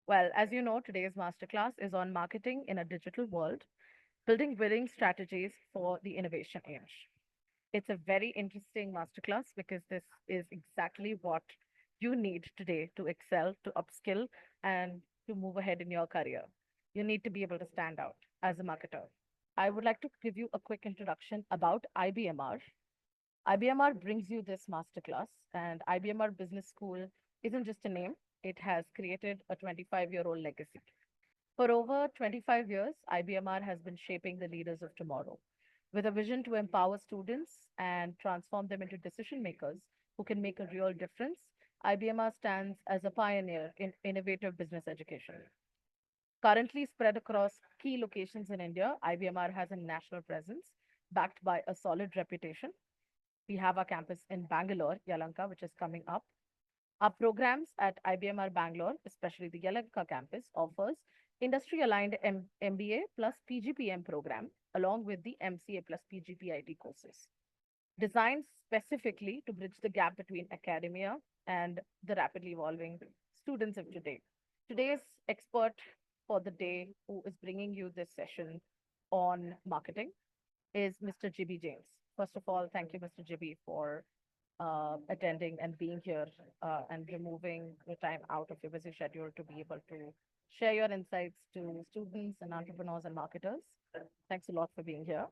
Well, as you know, today's masterclass is on marketing in a digital world, building winning strategies for the innovation age. It's a very interesting masterclass because this is exactly what you need today to excel, to upskill, and to move ahead in your career. You need to be able to stand out as a marketer. I would like to give you a quick introduction about IBMR. IBMR brings you this masterclass, and IBMR Business School isn't just a name, it has created a 25-year-old legacy. For over 25 years, IBMR has been shaping the leaders of tomorrow with a vision to empower students and transform them into decision makers who can make a real difference. IBMR stands as a pioneer in innovative business education. Currently spread across key locations in India, IBMR has a national presence backed by a solid reputation. We have our campus in Bangalore, Yalanka, which is coming up. Our programs at IBMR Bangalore, especially the Yalanka campus, offers industry-aligned MBA plus PGPM program, along with the MCA plus PGPIT courses, designed specifically to bridge the gap between academia and the rapidly evolving students of today. Today's expert for the day, who is bringing you this session on marketing, is Mr. Jibbi James. First of all, thank you, Mr. Jibbi, for attending and being here and removing the time out of your busy schedule to be able to share your insights to students and entrepreneurs and marketers. Thanks a lot for being here.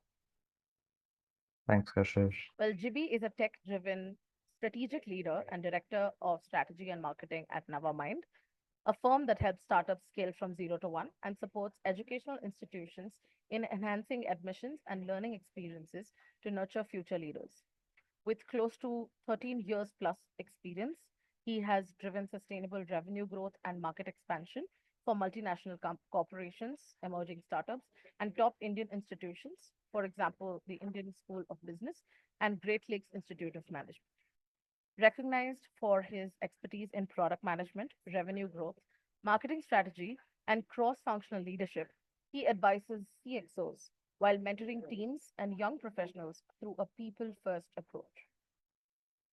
Thanks, Kashish. Well, Jibbi is a tech-driven strategic leader and director of strategy and marketing at Nava Mind, a firm that helps startups scale from zero to one and supports educational institutions in enhancing admissions and learning experiences to nurture future leaders. With close to 13 years plus experience, he has driven sustainable revenue growth and market expansion for multinational corporations, emerging startups, and top Indian institutions, for example, the Indian School of Business and Great Lakes Institute of Management. Recognized for his expertise in product management, revenue growth, marketing strategy, and cross functional leadership, he advises CXOs while mentoring teams and young professionals through a people first approach.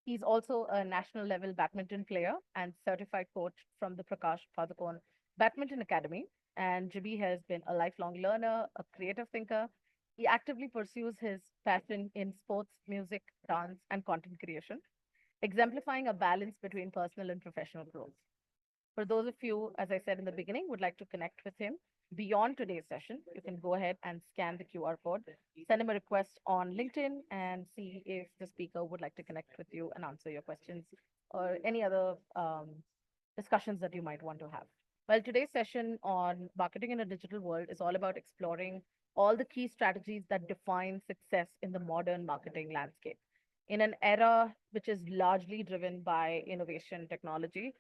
He's also a national level badminton player and certified coach from the Prakash Padukone Badminton Academy. And Jibbi has been a lifelong learner, a creative thinker. He actively pursues his passion in sports, music, dance, and content creation, exemplifying a balance between personal and professional growth. For those of you, as I said in the beginning, would like to connect with him beyond today's session, you can go ahead and scan the QR code, send him a request on LinkedIn, and see if the speaker would like to connect with you and answer your questions or any other discussions that you might want to have. Well, today's session on marketing in a digital world is all about exploring all the key strategies that define success in the modern marketing landscape. In an era which is largely driven by innovation technology,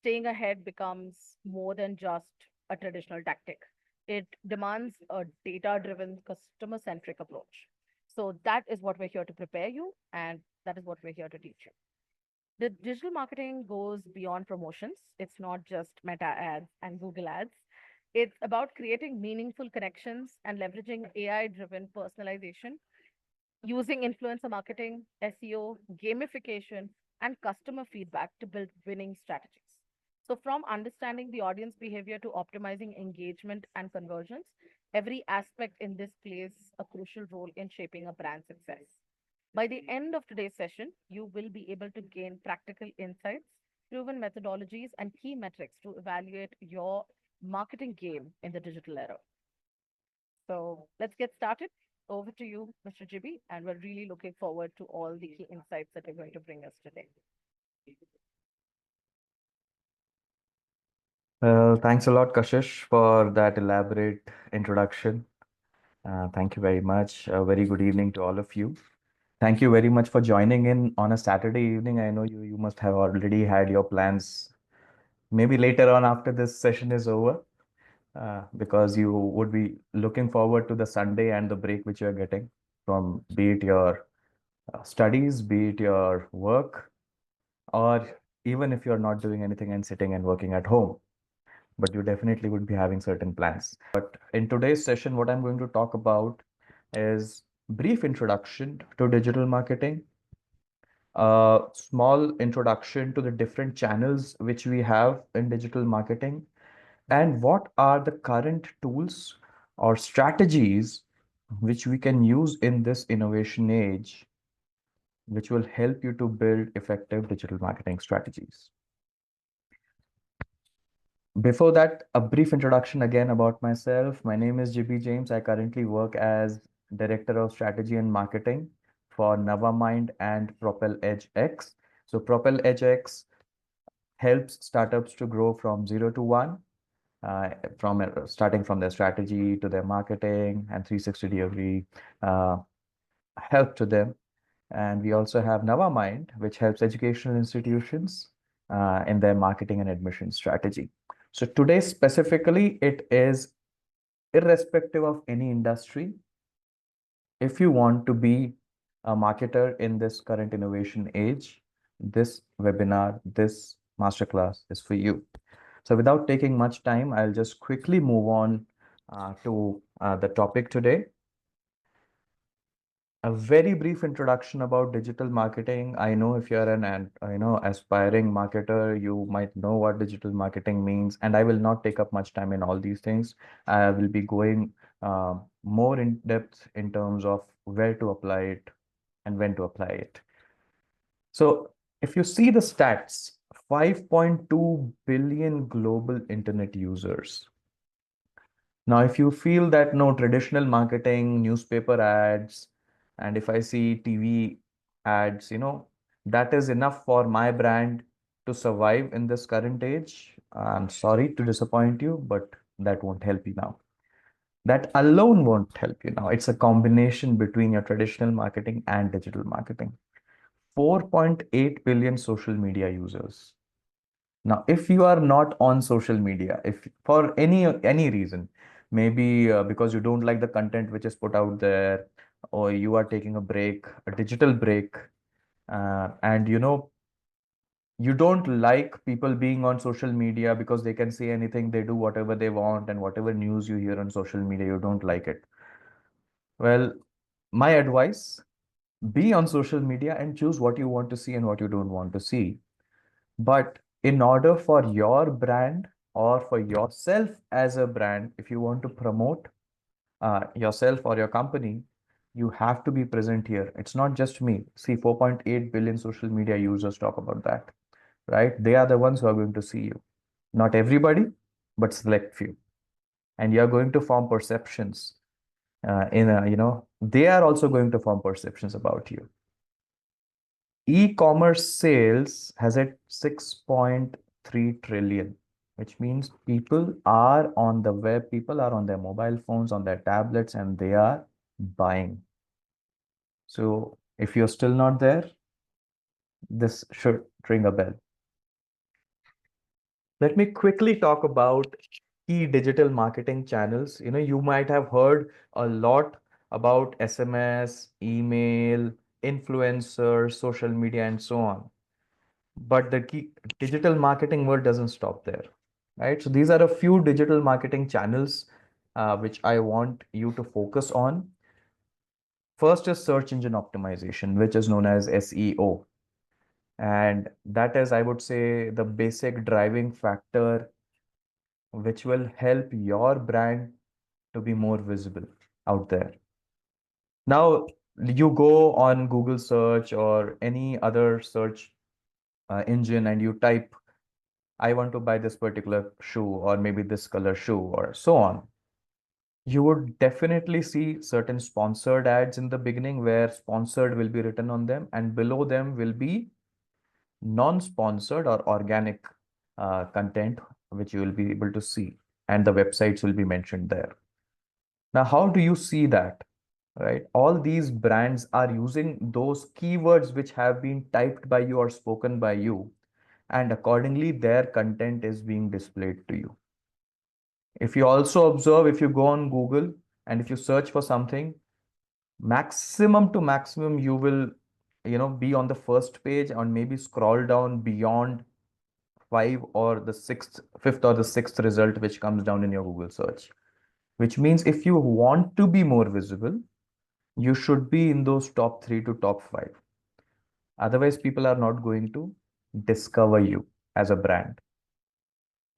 staying ahead becomes more than just a traditional tactic. It demands a data driven, customer centric approach. So, that is what we're here to prepare you, and that is what we're here to teach you. The digital marketing goes beyond promotions. It's not just meta ads and Google ads. It's about creating meaningful connections and leveraging AI driven personalization using influencer marketing, SEO, gamification, and customer feedback to build winning strategies. So, from understanding the audience behavior to optimizing engagement and conversions, every aspect in this plays a crucial role in shaping a brand success. By the end of today's session, you will be able to gain practical insights, proven methodologies, and key metrics to evaluate your marketing game in the digital era. So let's get started. Over to you, Mr. Jibbi, and we're really looking forward to all the key insights that you're going to bring us today. Well, thanks a lot, Kashish, for that elaborate introduction. Thank you very much. A very good evening to all of you. Thank you very much for joining in on a Saturday evening. I know you must have already had your plans, maybe later on after this session is over, because you would be looking forward to the Sunday and the break which you're getting from be it your studies, be it your work, or even if you're not doing anything and sitting and working at home, but you definitely would be having certain plans. But in today's session, what I'm going to talk about is brief introduction to digital marketing, a small introduction to the different channels which we have in digital marketing, and what are the current tools or strategies which we can use in this innovation age, which will help you to build effective digital marketing strategies. Before that, a brief introduction again about myself. My name is Jibbi James. I currently work as Director of Strategy and Marketing for Nava Mind and Propel Edge X. So Propel Edge X helps startups to grow from 0 to 1, from starting from their strategy to their marketing and 360-degree uh, help to them. And we also have Nava Mind, which helps educational institutions in their marketing and admission strategy. So today specifically, it is irrespective of any industry. If you want to be a marketer in this current innovation age, this webinar, this masterclass is for you. So without taking much time, I'll just quickly move on to the topic today. A very brief introduction about digital marketing. I know if you're an aspiring marketer, you might know what digital marketing means, and I will not take up much time in all these things. I will be going more in depth in terms of where to apply it and when to apply it. So if you see the stats, 5.2 billion global internet users. Now, if you feel that no traditional marketing, newspaper ads, and if I see TV ads, that is enough for my brand to survive in this current age, I'm sorry to disappoint you, but that won't help you now. That alone won't help you now. It's a combination between your traditional marketing and digital marketing. 4.8 billion social media users. Now, if you are not on social media, if for any reason, maybe because you don't like the content which is put out there, or you are taking a break, a digital break, and you don't like people being on social media because they can say anything, they do whatever they want, and whatever news you hear on social media, you don't like it. Well, my advice, be on social media and choose what you want to see and what you don't want to see. But in order for your brand or for yourself as a brand, if you want to promote yourself or your company, you have to be present here. It's not just me. See, 4.8 billion social media users talk about that, right? They are the ones who are going to see you. Not everybody, but select few. And you're going to form perceptions they are also going to form perceptions about you. E-commerce sales has at 6.3 trillion, which means people are on the web, people are on their mobile phones, on their tablets, and they are buying. So if you're still not there, this should ring a bell. Let me quickly talk about key digital marketing channels. You might have heard a lot about SMS, email, influencers, social media, and so on. But the key digital marketing world doesn't stop there, right? So these are a few digital marketing channels which I want you to focus on. First is search engine optimization, which is known as SEO. And that is, I would say, the basic driving factor which will help your brand to be more visible out there. Now, you go on Google search or any other search engine and you type, I want to buy this particular shoe or maybe this color shoe or so on. You would definitely see certain sponsored ads in the beginning where sponsored will be written on them, and below them will be non-sponsored or organic content which you will be able to see, and the websites will be mentioned there. Now, how do you see that? Right? All these brands are using those keywords which have been typed by you or spoken by you, and accordingly, their content is being displayed to you. If you also observe, if you go on Google and if you search for something, maximum to maximum, you will, be on the first page and maybe scroll down beyond fifth or the sixth result, which comes down in your Google search. Which means if you want to be more visible, you should be in those top 3 to top 5. Otherwise, people are not going to discover you as a brand.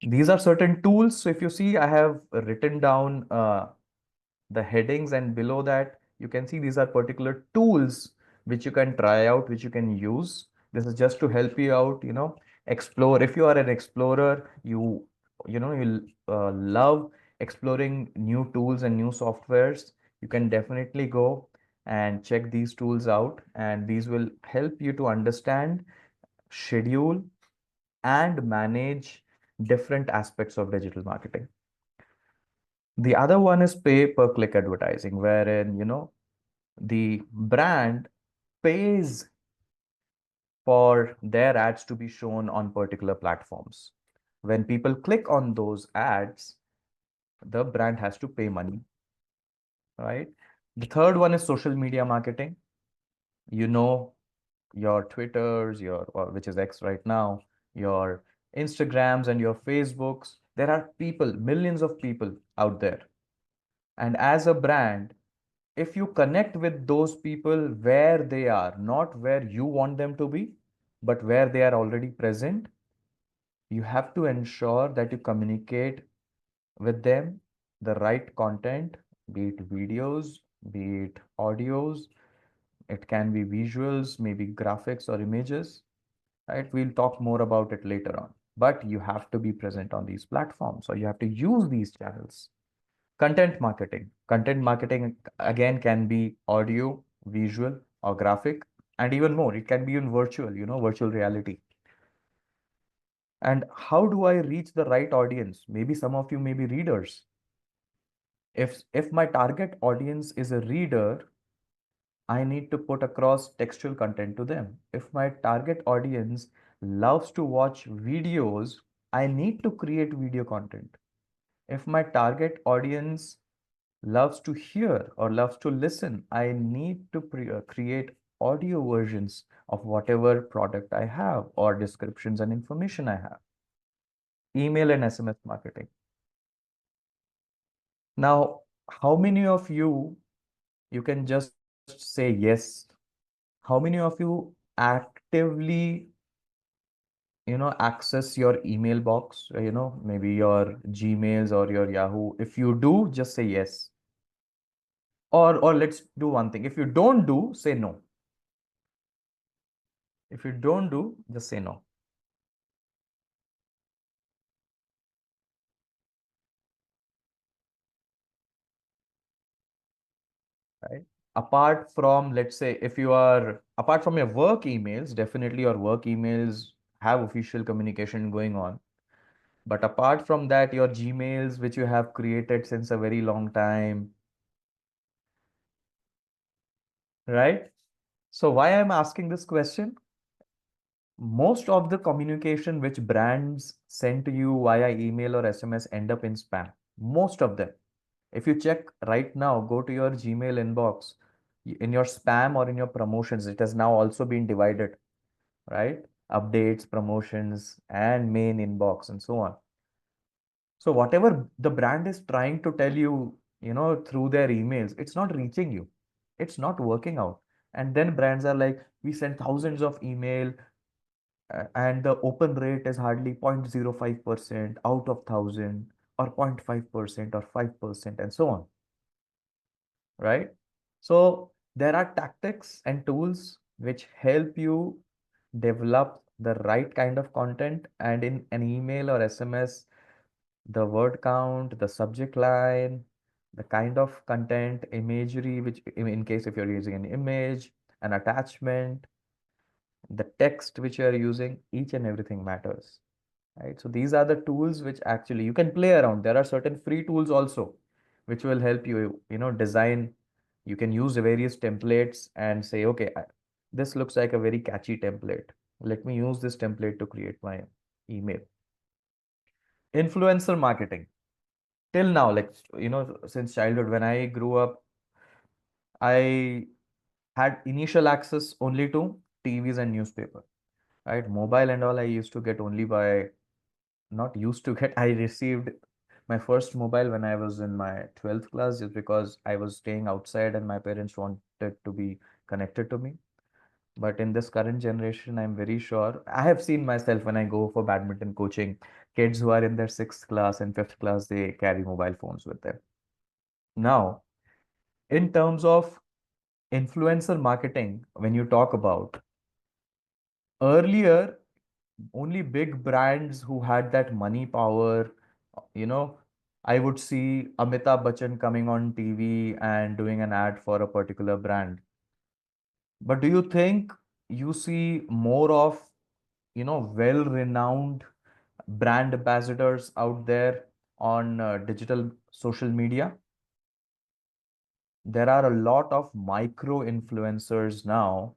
These are certain tools. So if you see, I have written down the headings, and below that you can see these are particular tools which you can try out, which you can use. This is just to help you out, explore. If you are an explorer, you love exploring new tools and new softwares, you can definitely go and check these tools out, and these will help you to understand, schedule, and manage different aspects of digital marketing. The other one is pay per click advertising, wherein, the brand pays for their ads to be shown on particular platforms. When people click on those ads, the brand has to pay money, right? The third one is social media marketing. You know, your Twitters, which is X right now, your Instagrams and your Facebooks. There are people, millions of people out there. And as a brand, if you connect with those people where they are, not where you want them to be, but where they are already present, you have to ensure that you communicate with them the right content, be it videos, be it audios, it can be visuals, maybe graphics or images, right? We'll talk more about it later on. But you have to be present on these platforms, or you have to use these channels. Content marketing. Content marketing again can be audio, visual, or graphic, and even more. It can be in virtual, virtual reality. And how do I reach the right audience? Maybe some of you may be readers. If my target audience is a reader, I need to put across textual content to them. If my target audience loves to watch videos, I need to create video content. If my target audience loves to hear or loves to listen, I need to create audio versions of whatever product I have or descriptions and information I have. Email and SMS marketing. Now, how many of you can just say yes? How many of you actively, access your email box, maybe your Gmails or your Yahoo? If you do, just say yes. Or let's do one thing. If you don't do, say no. If you don't do, just say no, right? Apart from, let's say, if you are apart from your work emails, definitely your work emails have official communication going on. But apart from that, your Gmails, which you have created since a very long time, right? So why I'm asking this question? Most of the communication which brands send to you via email or SMS end up in spam. Most of them. If you check right now, go to your Gmail inbox, in your spam or in your promotions, it has now also been divided, right? Updates, promotions, and main inbox, and so on. So whatever the brand is trying to tell you, through their emails, it's not reaching you. It's not working out. And then brands are like, we send thousands of email, and the open rate is hardly 0.05% out of 1,000, or 0.5% or 5%, and so on, right? So there are tactics and tools which help you develop the right kind of content, and in an email or SMS, the word count, the subject line, the kind of content, imagery, which in case if you're using an image, an attachment, the text which you are using, each and everything matters, right? So these are the tools which actually you can play around. There are certain free tools also which will help you, design. You can use various templates and say, okay, this looks like a very catchy template. Let me use this template to create my email. Influencer marketing. Till now, like, since childhood, when I grew up, I had initial access only to TVs and newspaper, right? Mobile and all I used to get only by, not used to get, I received my first mobile when I was in my 12th class, just because I was staying outside and my parents wanted to be connected to me. But in this current generation, I'm very sure I have seen myself when I go for badminton coaching, kids who are in their sixth class and fifth class, they carry mobile phones with them. Now, in terms of influencer marketing, when you talk about earlier, only big brands who had that money power, you know, I would see Amitabh Bachchan coming on TV and doing an ad for a particular brand. But do you think you see more of, well-renowned brand ambassadors out there on digital social media? There are a lot of micro influencers now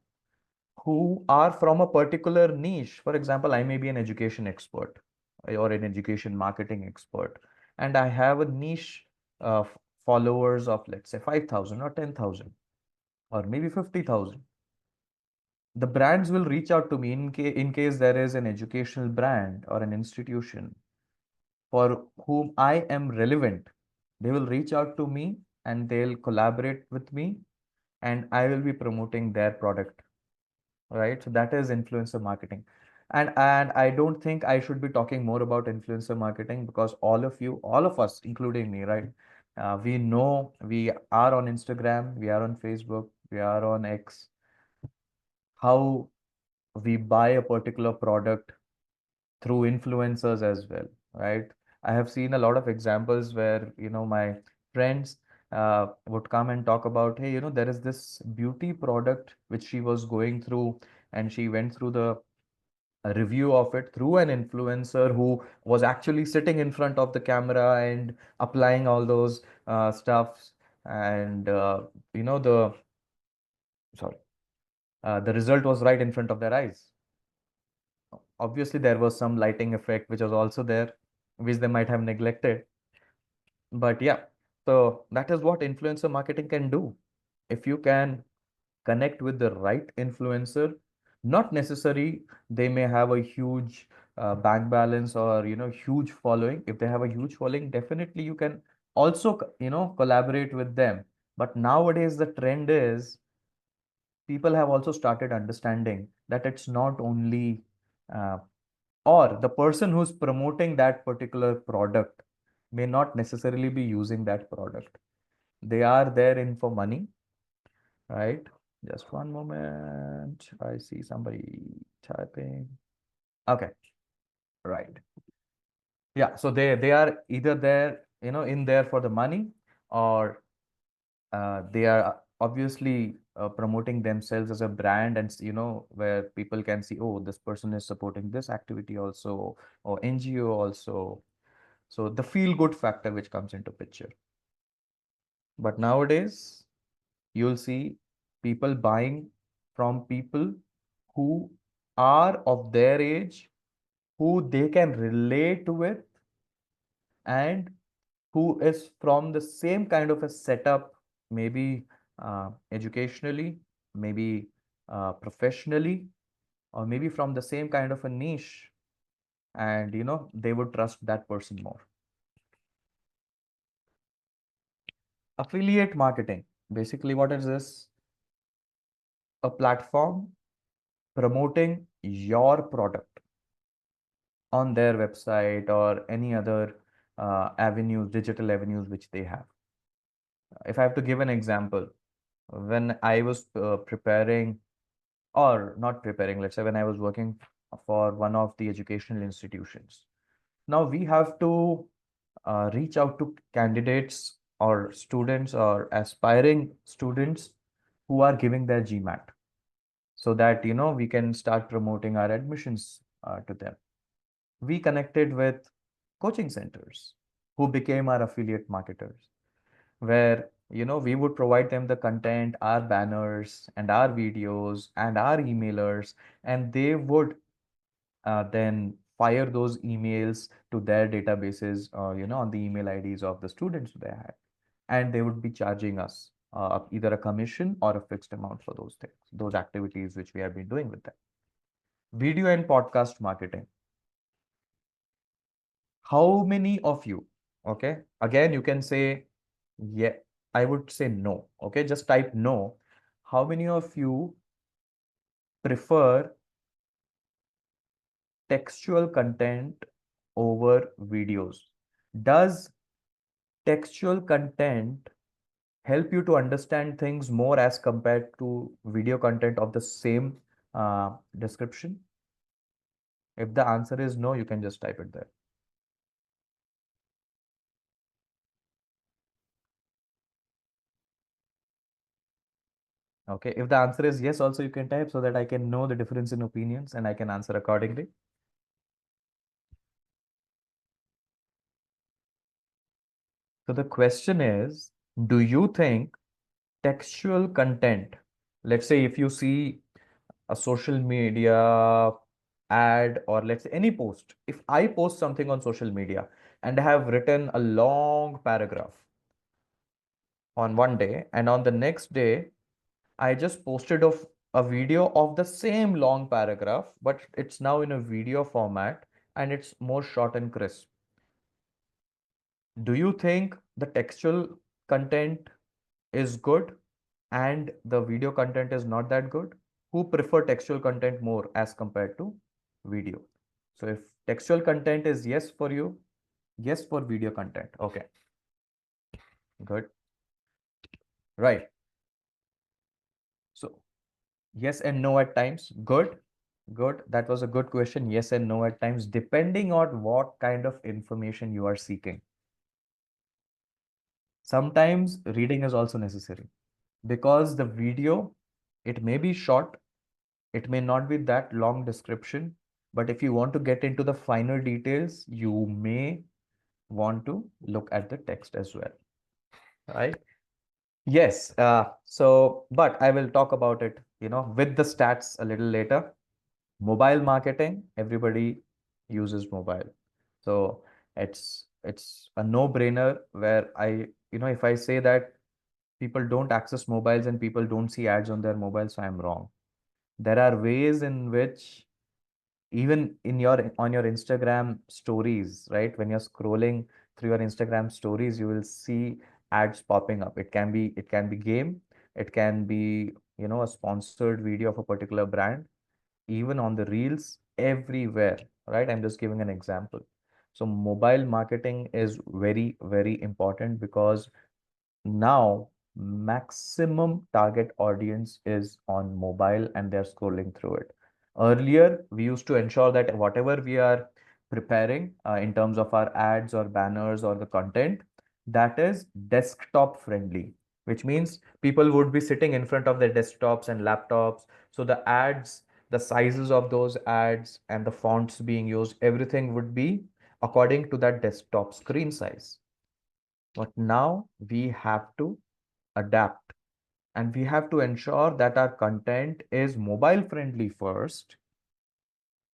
who are from a particular niche. For example, I may be an education expert or an education marketing expert, and I have a niche of followers of, let's say, 5,000 or 10,000 or maybe 50,000. The brands will reach out to me in case there is an educational brand or an institution for whom I am relevant. They will reach out to me and they'll collaborate with me, and I will be promoting their product, right? So that is influencer marketing. And I don't think I should be talking more about influencer marketing because all of us, including me, right? We know we are on Instagram, we are on Facebook, we are on X, how we buy a particular product through influencers as well, right? I have seen a lot of examples where, my friends would come and talk about, hey, there is this beauty product which she was going through, and she went through the review of it through an influencer who was actually sitting in front of the camera and applying all those stuffs. And, the, sorry, the result was right in front of their eyes. Obviously, there was some lighting effect which was also there, which they might have neglected. But yeah, so that is what influencer marketing can do. If you can connect with the right influencer, not necessary they may have a huge bank balance or huge following. If they have a huge following, definitely you can also collaborate with them. But nowadays the trend is people have also started understanding that it's not only uh, or the person who's promoting that particular product may not necessarily be using that product. They are there in for money, right? Just one moment. I see somebody typing. Okay, right. Yeah, so they are either there, in there for the money, or they are obviously promoting themselves as a brand, and where people can see, oh, this person is supporting this activity also, or NGO also. So the feel good factor which comes into picture. But nowadays, you'll see people buying from people who are of their age, who they can relate with, and who is from the same kind of a setup, maybe educationally, maybe professionally, or maybe from the same kind of a niche. And, they would trust that person more. Affiliate marketing. Basically, what is this? A platform promoting your product on their website or any other avenues, digital avenues which they have. If I have to give an example, when I was preparing, or not preparing, let's say when I was working for one of the educational institutions, now we have to reach out to candidates or students or aspiring students who are giving their GMAT, so that we can start promoting our admissions to them. We connected with coaching centers who became our affiliate marketers, where we would provide them the content, our banners and our videos and our emailers, and they would then fire those emails to their databases, on the email IDs of the students they had, and they would be charging us either a commission or a fixed amount for those things, those activities which we have been doing with them. Video and podcast marketing. How many of you, okay, again, you can say, yeah, I would say no, okay, just type no. How many of you prefer textual content over videos? Does textual content help you to understand things more as compared to video content of the same description? If the answer is no, you can just type it there. Okay, if the answer is yes, also you can type so that I can know the difference in opinions and I can answer accordingly. So the question is, do you think textual content, let's say if you see a social media ad or let's say any post, if I post something on social media and I have written a long paragraph on one day and on the next day I just posted of a video of the same long paragraph, but it's now in a video format and it's more short and crisp. Do you think the textual content is good and the video content is not that good? Who prefer textual content more as compared to video? So if textual content is yes for you, yes for video content. Okay, good. Right. So yes and no at times. Good. Good. That was a good question. Yes and no at times, depending on what kind of information you are seeking. Sometimes reading is also necessary because the video, it may be short, it may not be that long description, but if you want to get into the finer details, you may want to look at the text as well, right? Yes. But I will talk about it, with the stats a little later. Mobile marketing, everybody uses mobile. So it's a no-brainer where if I say that people don't access mobiles and people don't see ads on their mobiles, so I'm wrong. There are ways in which even in your on your Instagram stories, right? When you're scrolling through your Instagram stories, you will see ads popping up. It can be game, it can be, a sponsored video of a particular brand, even on the reels, everywhere, right? I'm just giving an example. So mobile marketing is very, very important because now maximum target audience is on mobile and they're scrolling through it. Earlier, we used to ensure that whatever we are preparing in terms of our ads or banners or the content, that is desktop friendly, which means people would be sitting in front of their desktops and laptops. So the ads, the sizes of those ads and the fonts being used, everything would be according to that desktop screen size. But now we have to adapt and we have to ensure that our content is mobile friendly first.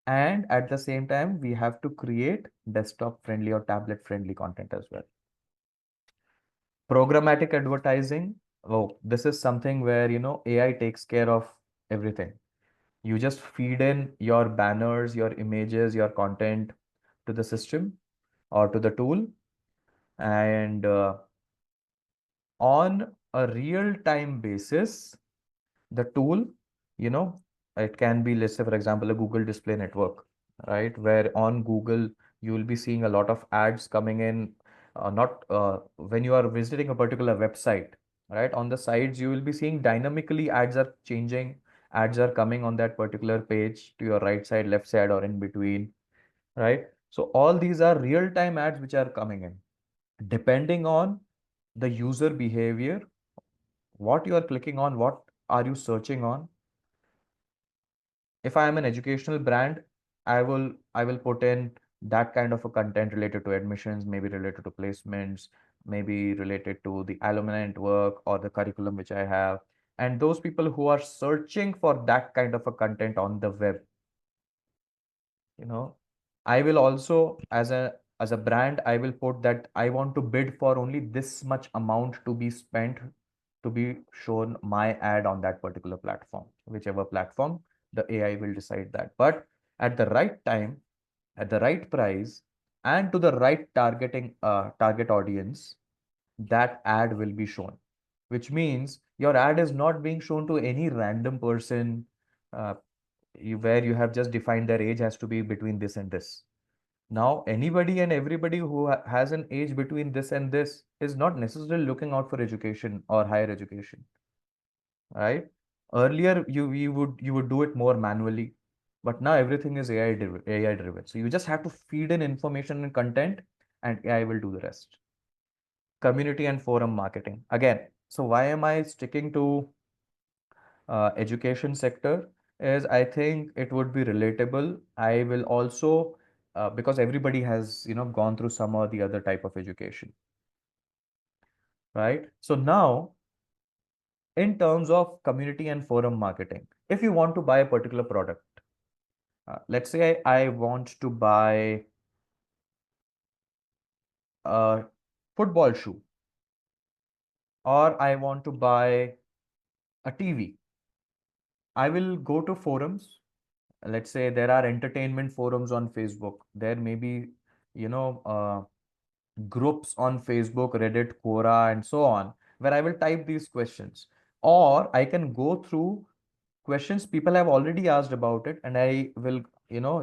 And at the same time, we have to create desktop friendly or tablet friendly content as well. Programmatic advertising. Oh, this is something where, AI takes care of everything. You just feed in your banners, your images, your content to the system or to the tool. And on a real time basis, the tool, you know, it can be, let's say, for example, a Google display network, right? Where on Google, you will be seeing a lot of ads coming in, not when you are visiting a particular website, right? On the sides, you will be seeing dynamically ads are changing, ads are coming on that particular page to your right side, left side, or in between, right? So all these are real-time ads which are coming in. Depending on the user behavior, what you are clicking on, what are you searching on? If I am an educational brand, I will put in that kind of a content related to admissions, maybe related to placements, maybe related to the alumni network or the curriculum which I have. And those people who are searching for that kind of a content on the web, you know, I will also as a brand, I will put that I want to bid for only this much amount to be spent to be shown my ad on that particular platform. Whichever platform, the AI will decide that. But at the right time, at the right price, and to the right target audience, that ad will be shown. Which means your ad is not being shown to any random person. where you have just defined their age has to be between this and this. Now, anybody and everybody who has an age between this and this is not necessarily looking out for education or higher education, right? Earlier, you would do it more manually, but now everything is AI driven. So you just have to feed in information and content, and AI will do the rest. Community and forum marketing. Again, so why am I sticking to education sector? Is I think it would be relatable. I will also because everybody has gone through some or the other type of education, right? So now, in terms of community and forum marketing, if you want to buy a particular product, let's say I want to buy a football shoe, or I want to buy a TV. I will go to forums. Let's say there are entertainment forums on Facebook. There may be, you know, groups on Facebook, Reddit, Quora, and so on, where I will type these questions. Or I can go through questions people have already asked about it, and I will,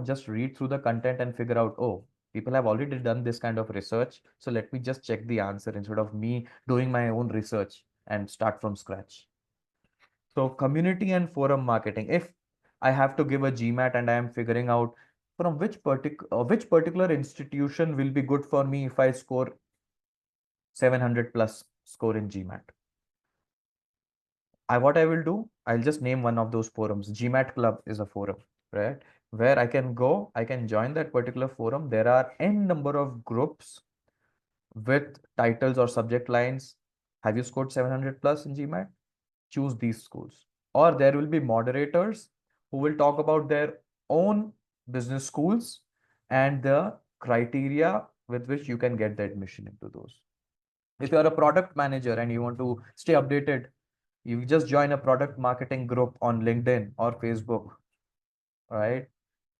just read through the content and figure out, oh, people have already done this kind of research. So let me just check the answer instead of me doing my own research and start from scratch. So community and forum marketing. If I have to give a GMAT and I am figuring out from which particular institution will be good for me if I score 700 plus score in GMAT. What I will do, I'll just name one of those forums. GMAT Club is a forum, right? Where I can go, I can join that particular forum. There are n number of groups with titles or subject lines. Have you scored 700 plus in GMAT? Choose these schools. Or there will be moderators who will talk about their own business schools and the criteria with which you can get the admission into those. If you are a product manager and you want to stay updated, you just join a product marketing group on LinkedIn or Facebook, right?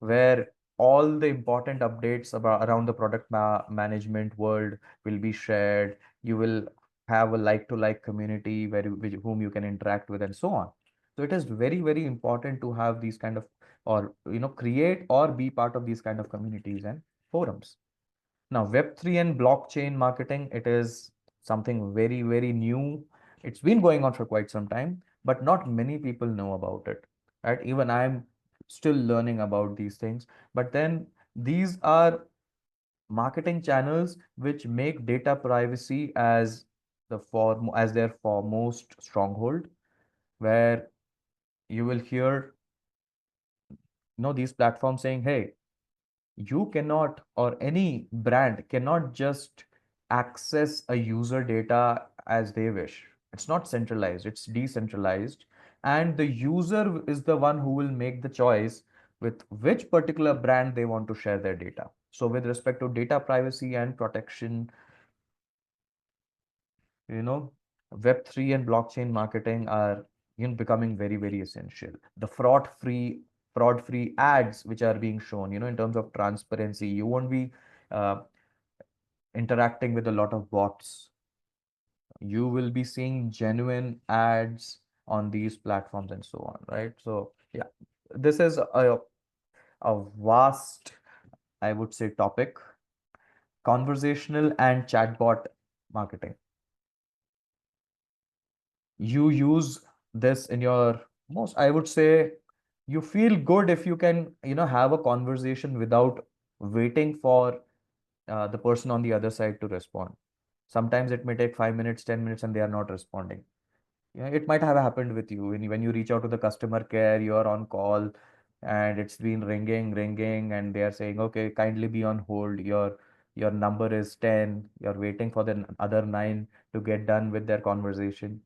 Where all the important updates about around the product management world will be shared. You will have a like-to-like community with whom you can interact with and so on. So it is very, very important to have these kind of, or create or be part of these kind of communities and forums. Now, Web3 and blockchain marketing, it is something very, very new. It's been going on for quite some time, but not many people know about it, right? Even I'm still learning about these things. But then these are marketing channels which make data privacy as as their foremost stronghold, where you will hear, these platforms saying, hey, you cannot, or any brand cannot just access a user data as they wish. It's not centralized, it's decentralized. And the user is the one who will make the choice with which particular brand they want to share their data. So with respect to data privacy and protection, you know, Web3 and blockchain marketing are becoming very, very essential. The fraud-free ads which are being shown, in terms of transparency, you won't be uh, interacting with a lot of bots. You will be seeing genuine ads on these platforms and so on, right? So yeah, this is a vast, I would say, topic. Conversational and chatbot marketing. You use this in your most, I would say, you feel good if you can, have a conversation without waiting for the person on the other side to respond. Sometimes it may take 5 minutes, 10 minutes, and they are not responding. Yeah, it might have happened with you when you reach out to the customer care, you are on call and it's been ringing, and they are saying, okay, kindly be on hold. Your number is 10. You're waiting for the other nine to get done with their conversation.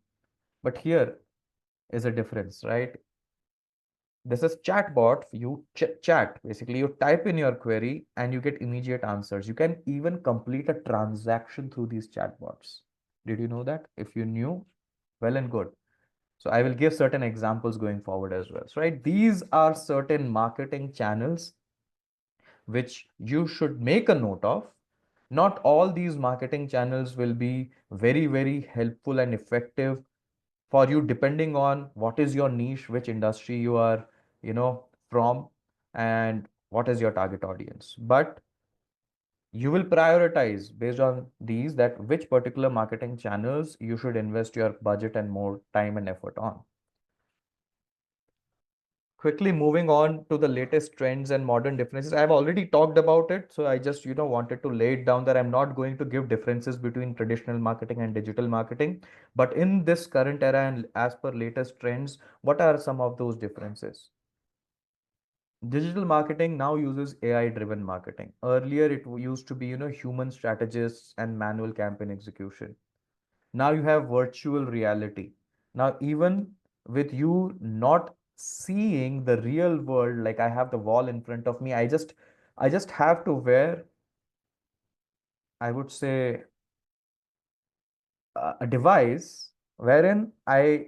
But here is a difference, right? This is chatbot. You chat. Basically, you type in your query and you get immediate answers. You can even complete a transaction through these chatbots. Did you know that? If you knew, well and good. So I will give certain examples going forward as well. So, right? These are certain marketing channels which you should make a note of. Not all these marketing channels will be very, very helpful and effective for you, depending on what is your niche, which industry you are, from, and what is your target audience. But you will prioritize based on these, that which particular marketing channels you should invest your budget and more time and effort on. Quickly moving on to the latest trends and modern differences. I've already talked about it, so I just wanted to lay it down that I'm not going to give differences between traditional marketing and digital marketing. But in this current era and as per latest trends, what are some of those differences? Digital marketing now uses AI driven marketing. Earlier it used to be human strategists and manual campaign execution. Now you have virtual reality. Now, even with you not seeing the real world, like I have the wall in front of me, I just have to wear, I would say, a device wherein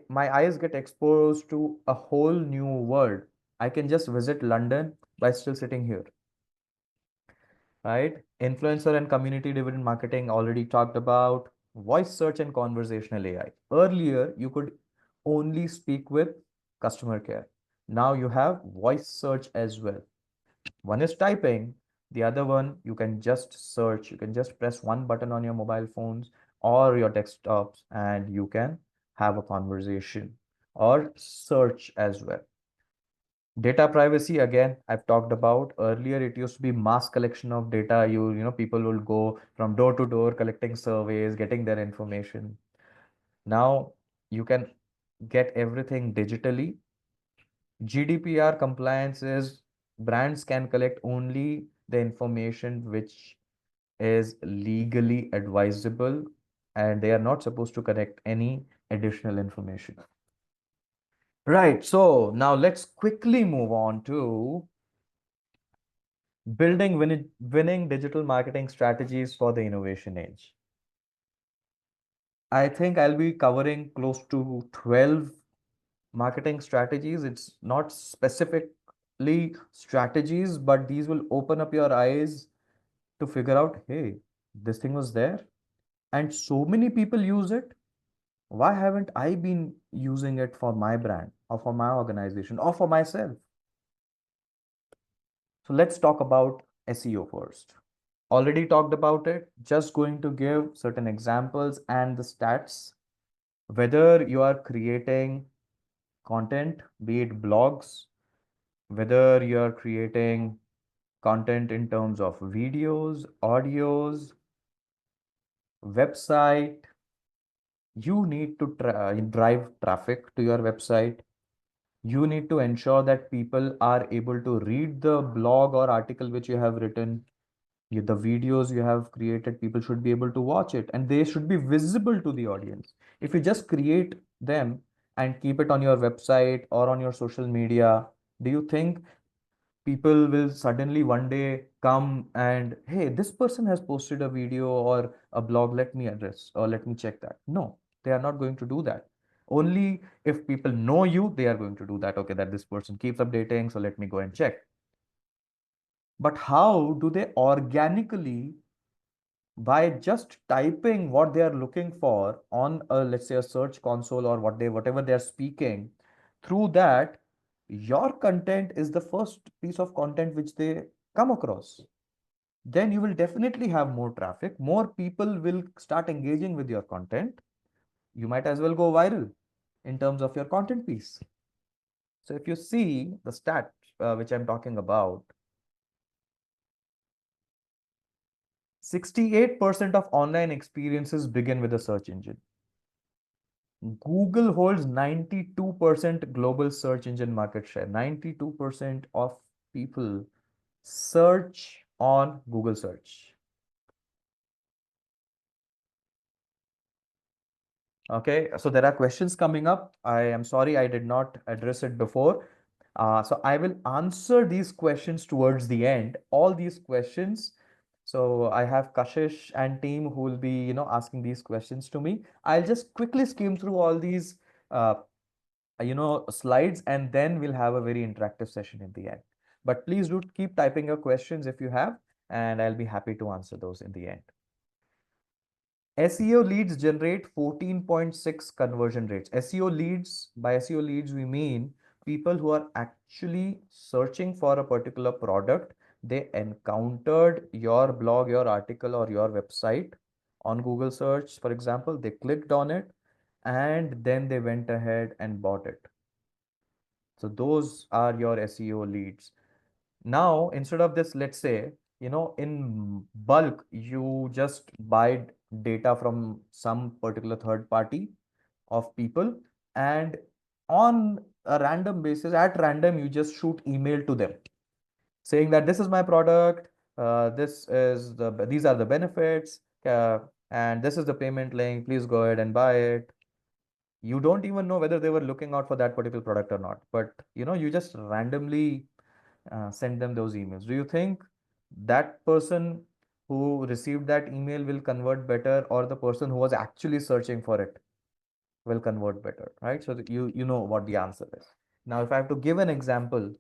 my eyes get exposed to a whole new world. I can just visit London by still sitting here, right? Influencer and community driven marketing already talked about. Voice search and conversational AI. Earlier, you could only speak with customer care. Now you have voice search as well. One is typing, the other one you can just search. You can just press one button on your mobile phones or your desktops and you can have a conversation or search as well. Data privacy, again, I've talked about. Earlier it used to be mass collection of data. People will go from door to door collecting surveys, getting their information. Now you can get everything digitally. GDPR compliance is brands can collect only the information which is legally advisable, and they are not supposed to collect any additional information. Right, so now let's quickly move on to building winning digital marketing strategies for the innovation age. I think I'll be covering close to 12 marketing strategies. It's not specifically strategies, but these will open up your eyes to figure out, hey, this thing was there and so many people use it. Why haven't I been using it for my brand or for my organization or for myself? So let's talk about SEO first. Already talked about it, just going to give certain examples and the stats. Whether you are creating content, be it blogs, whether you are creating content in terms of videos, audios, website, you need to drive traffic to your website. You need to ensure that people are able to read the blog or article which you have written. The videos you have created, people should be able to watch it and they should be visible to the audience. If you just create them and keep it on your website or on your social media, do you think people will suddenly one day come and, hey, this person has posted a video or a blog, let me address or let me check that? No, they are not going to do that. Only if people know you, they are going to do that. Okay, that this person keeps updating, so let me go and check. But how do they organically, by just typing what they are looking for on a, let's say, a search console or whatever they are speaking, through that your content is the first piece of content which they come across, then you will definitely have more traffic, more people will start engaging with your content. You might as well go viral in terms of your content piece. So if you see the stat which I'm talking about, 68% of online experiences begin with a search engine. Google holds 92% global search engine market share. 92% of people search on Google search. Okay, so there are questions coming up. I am sorry I did not address it before. So I will answer these questions towards the end, all these questions. So I have Kashish and team who will be, asking these questions to me. I'll just quickly skim through all these uh, slides, and then we'll have a very interactive session in the end. But please do keep typing your questions if you have, and I'll be happy to answer those in the end. SEO leads generate 14.6 conversion rates. SEO leads, by SEO leads, we mean people who are actually searching for a particular product, they encountered your blog, your article, or your website on Google search, for example, they clicked on it and then they went ahead and bought it. So those are your SEO leads. Now, instead of this, let's say, in bulk, you just buy data from some particular third party of people, and on a random basis, at random, you just shoot email to them saying that this is my product, these are the benefits, and this is the payment link. Please go ahead and buy it. You don't even know whether they were looking out for that particular product or not, but you just randomly send them those emails. Do you think that person who received that email will convert better, or the person who was actually searching for it will convert better, right? So that you know what the answer is. Now, if I have to give an example,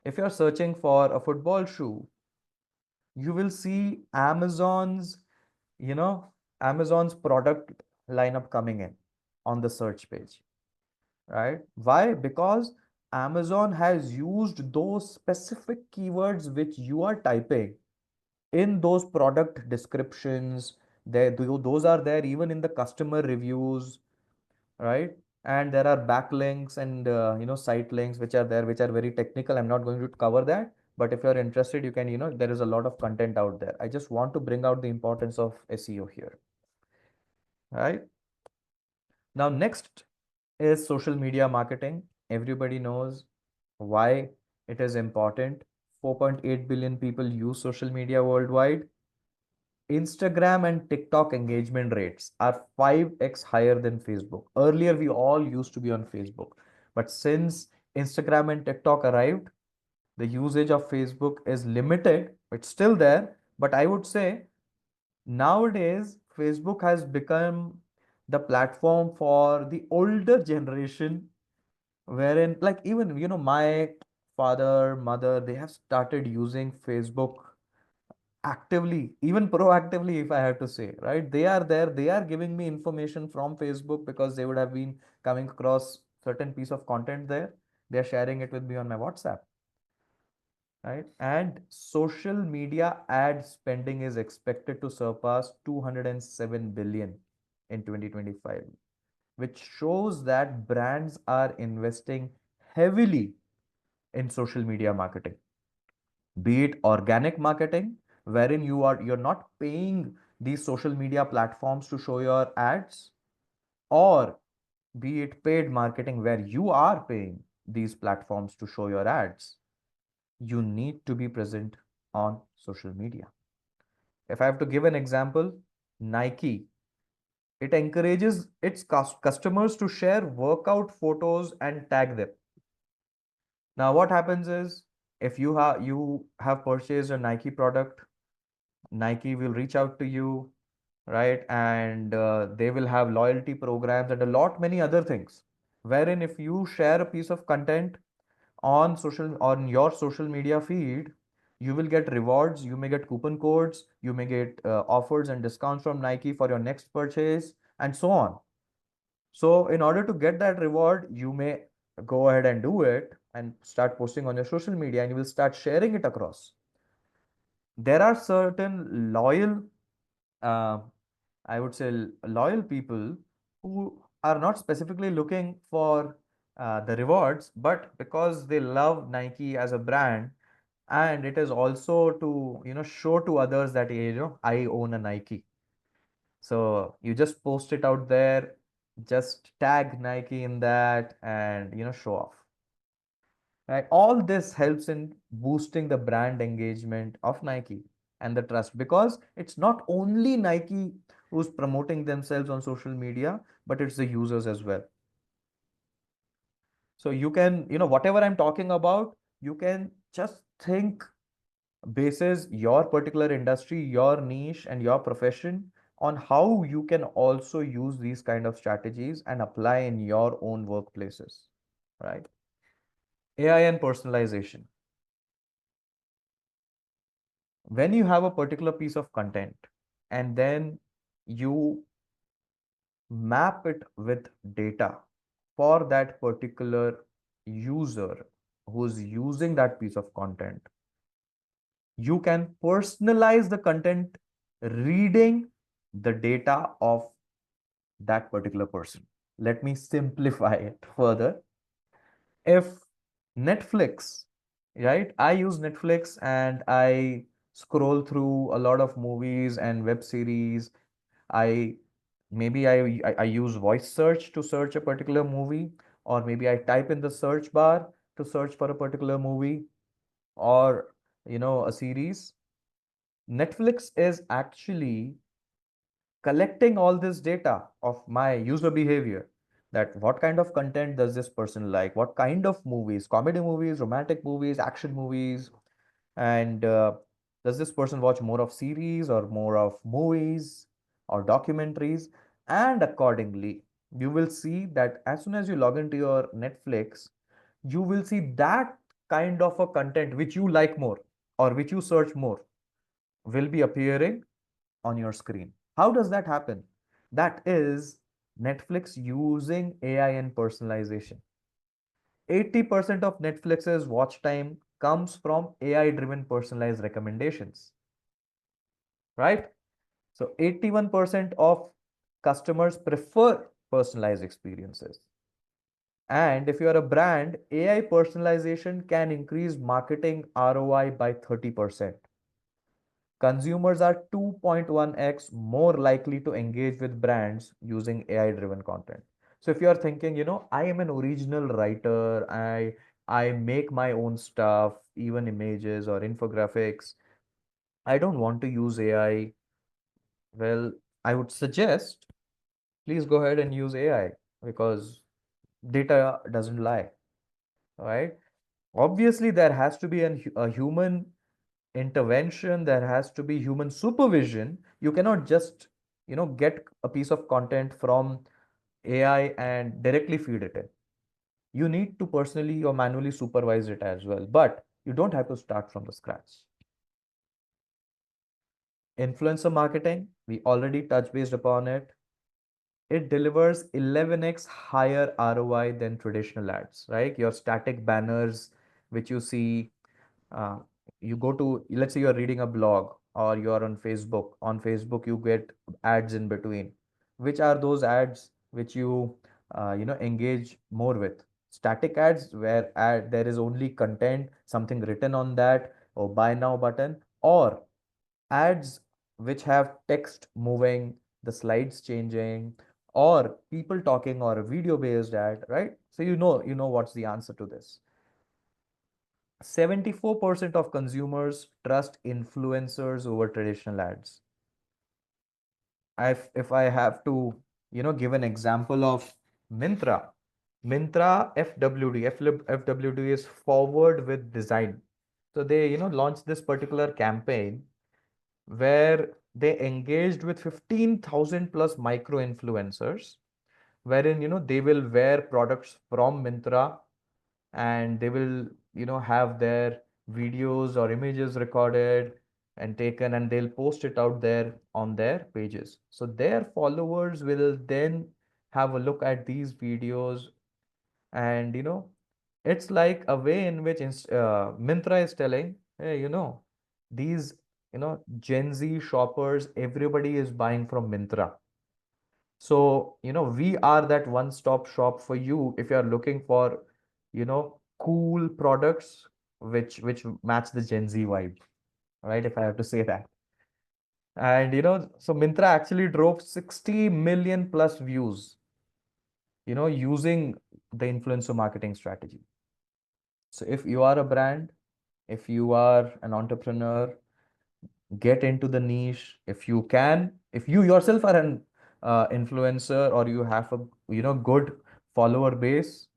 if you're searching for a football shoe, you will see you know, Amazon's product lineup coming in on the search page, right? Why? Because Amazon has used those specific keywords which you are typing in those product descriptions. Those are there even in the customer reviews, right? And there are backlinks and site links which are there, which are very technical. I'm not going to cover that, but if you're interested, you can, there is a lot of content out there. I just want to bring out the importance of SEO here, right? Now, next is social media marketing. Everybody knows why it is important. 4.8 billion people use social media worldwide. Instagram and TikTok engagement rates are 5x higher than Facebook. Earlier, we all used to be on Facebook, but since Instagram and TikTok arrived, the usage of Facebook is limited. It's still there, but I would say nowadays Facebook has become the platform for the older generation, wherein, like, even my father, mother, they have started using Facebook actively, even proactively, if I have to say, right? They are there, they are giving me information from Facebook because they would have been coming across certain piece of content there. They're sharing it with me on my WhatsApp, right? And social media ad spending is expected to surpass 207 billion in 2025, which shows that brands are investing heavily in social media marketing, be it organic marketing, wherein you're not paying these social media platforms to show your ads, or be it paid marketing where you are paying these platforms to show your ads. You need to be present on social media. If I have to give an example, Nike, it encourages its customers to share workout photos and tag them. Now, what happens is, if you have purchased a Nike product, Nike will reach out to you, right? And they will have loyalty programs and a lot many other things. Wherein if you share a piece of content on your social media feed, you will get rewards, you may get coupon codes, you may get offers and discounts from Nike for your next purchase, and so on. So in order to get that reward, you may go ahead and do it and start posting on your social media, and you will start sharing it across. There are certain loyal, uh, I would say, loyal people who are not specifically looking for the rewards, but because they love Nike as a brand, and it is also to show to others that I own a Nike. So you just post it out there, just tag Nike in that, and show off. Right? All this helps in boosting the brand engagement of Nike and the trust, because it's not only Nike who's promoting themselves on social media, but it's the users as well. So you can, whatever I'm talking about, you can just think basis your particular industry, your niche, and your profession on how you can also use these kind of strategies and apply in your own workplaces, right? AI and personalization. When you have a particular piece of content and then you map it with data for that particular user who's using that piece of content, you can personalize the content reading the data of that particular person. Let me simplify it further. If Netflix, right? I use Netflix and I scroll through a lot of movies and web series. I maybe I use voice search to search a particular movie, or maybe I type in the search bar to search for a particular movie or a series. Netflix is actually collecting all this data of my user behavior, that what kind of content does this person like, what kind of movies, comedy movies, romantic movies, action movies, and does this person watch more of series or more of movies or documentaries. And accordingly, you will see that as soon as you log into your Netflix, you will see that kind of a content which you like more or which you search more will be appearing on your screen. How does that happen? That is Netflix using AI and personalization. 80% of Netflix's watch time comes from AI driven personalized recommendations, right? So 81% of customers prefer personalized experiences. And if you are a brand, AI personalization can increase marketing ROI by 30%. Consumers are 2.1x more likely to engage with brands using AI driven content. So if you are thinking, I am an original writer, I make my own stuff, even images or infographics, I don't want to use AI. Well, I would suggest please go ahead and use AI, because data doesn't lie, right? Obviously, there has to be a human intervention, there has to be human supervision. You cannot just get a piece of content from AI and directly feed it in. You need to personally or manually supervise it as well, but you don't have to start from the scratch. Influencer marketing, we already touch based upon it. It delivers 11x higher ROI than traditional ads, right? Your static banners which you see, uh, you go to, let's say you're reading a blog or you're on Facebook. On Facebook, you get ads in between. Which are those ads which you engage more with? Static ads where there is only content, something written on that, or buy now button, or ads which have text moving, the slides changing, or people talking, or a video based ad, right? So you know what's the answer to this. 74% of consumers trust influencers over traditional ads. If I have to, give an example of Mintra, Mintra FWD is forward with design. So they, launched this particular campaign where they engaged with 15,000 plus micro influencers, wherein, they will wear products from Mintra, and they will have their videos or images recorded and taken, and they'll post it out there on their pages, so their followers will then have a look at these videos. And it's like a way in which Mintra is telling, hey, these Gen Z shoppers, everybody is buying from Mintra. So, we are that one-stop shop for you if you are looking for, cool products which match the Gen Z vibe, right? If I have to say that. And so Mintra actually drove 60 million plus views, using the influencer marketing strategy. So if you are a brand, if you are an entrepreneur, get into the niche. If you can, if you yourself are an influencer, or you have a good follower base,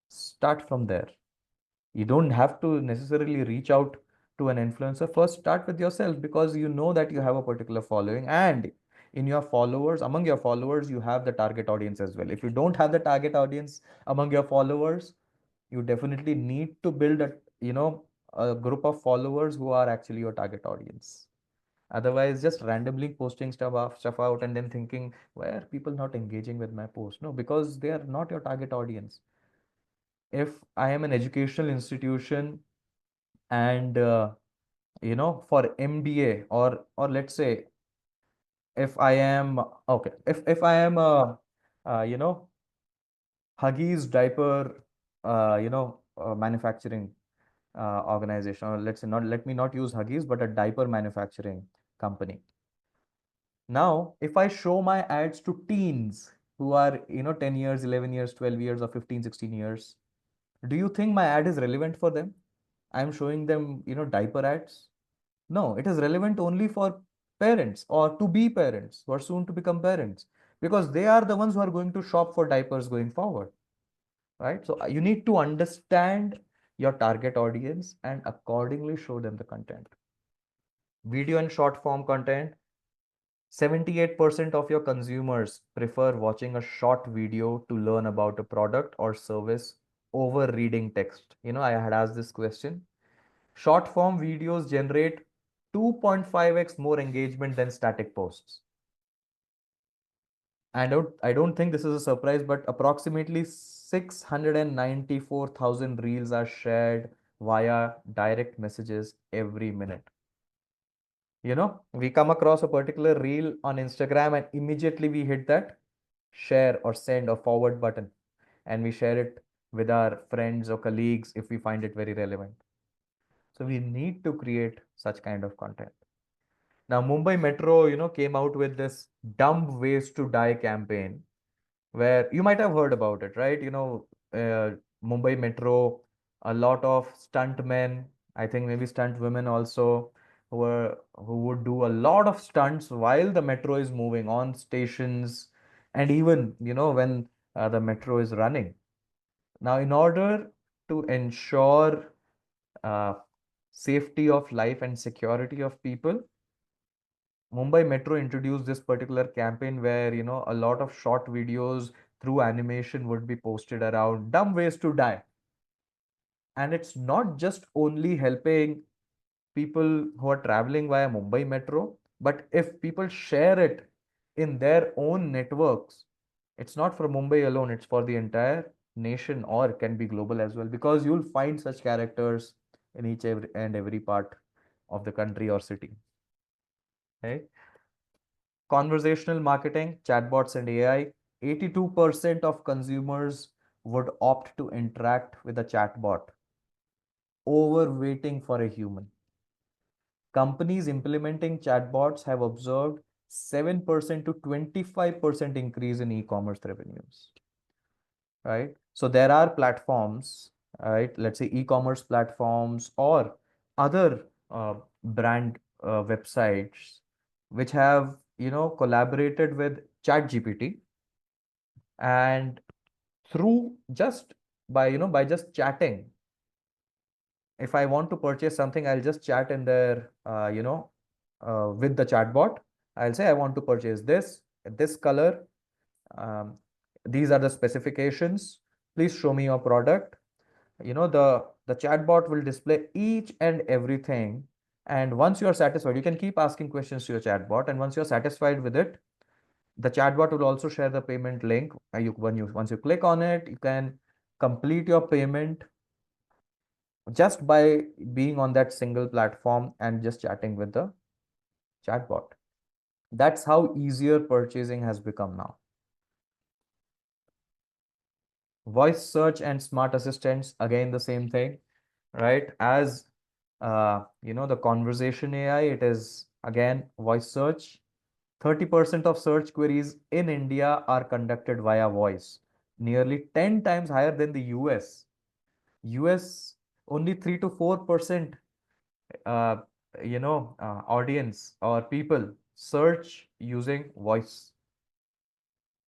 start from there. You don't have to necessarily reach out to an influencer. First start with yourself, because you know that you have a particular following, and in your followers, among your followers, you have the target audience as well. If you don't have the target audience among your followers, you definitely need to build a group of followers who are actually your target audience. Otherwise, just randomly posting stuff out and then thinking, why are people not engaging with my post? No, because they are not your target audience. if I am an educational institution and for MBA, or let's say if I am okay, if I am a you know Huggies diaper manufacturing organization, or let's say, not let me not use Huggies, but a diaper manufacturing company. Now, if I show my ads to teens who are 10 years, 11 years, 12 years, or 15, 16 years, do you think my ad is relevant for them? I'm showing them, diaper ads. No, it is relevant only for parents or to be parents who are soon to become parents, because they are the ones who are going to shop for diapers going forward, right? So you need to understand your target audience and accordingly show them the content. Video and short form content. 78% of your consumers prefer watching a short video to learn about a product or service over reading text. I had asked this question. Short form videos generate 2.5x more engagement than static posts. I don't think this is a surprise, but approximately 694,000 reels are shared via direct messages every minute. We come across a particular reel on Instagram and immediately we hit that share or send or forward button, and we share it with our friends or colleagues if we find it very relevant. So we need to create such kind of content. Now, Mumbai Metro, came out with this dumb ways to die campaign, where you might have heard about it, right? Mumbai Metro, a lot of stunt men, I think maybe stunt women also, who would do a lot of stunts while the metro is moving on stations, and even when the metro is running. Now, in order to ensure uh, safety of life and security of people, Mumbai Metro introduced this particular campaign where, a lot of short videos through animation would be posted around dumb ways to die. And it's not just only helping people who are traveling via Mumbai Metro, but if people share it in their own networks, it's not for Mumbai alone, it's for the entire nation, or it can be global as well, because you'll find such characters in each and every part of the country or city. Right? Conversational marketing, chatbots, and AI. 82% of consumers would opt to interact with a chatbot over waiting for a human. Companies implementing chatbots have observed 7% to 25% increase in e-commerce revenues, right? So there are platforms, right? Let's say e-commerce platforms or other brand websites which have, collaborated with ChatGPT, and through just by just chatting, if I want to purchase something, I'll just chat in there, with the chatbot. I'll say I want to purchase this color. Um, these are the specifications. Please show me your product. The chatbot will display each and everything. And once you are satisfied, you can keep asking questions to your chatbot. And once you're satisfied with it, the chatbot will also share the payment link. Once you click on it, you can complete your payment just by being on that single platform and just chatting with the chatbot. That's how easier purchasing has become now. Voice search and smart assistants, again, the same thing, right? As the conversation AI, it is again voice search. 30% of search queries in India are conducted via voice, nearly 10 times higher than the US. US only 3 to 4% uh, audience or people search using voice.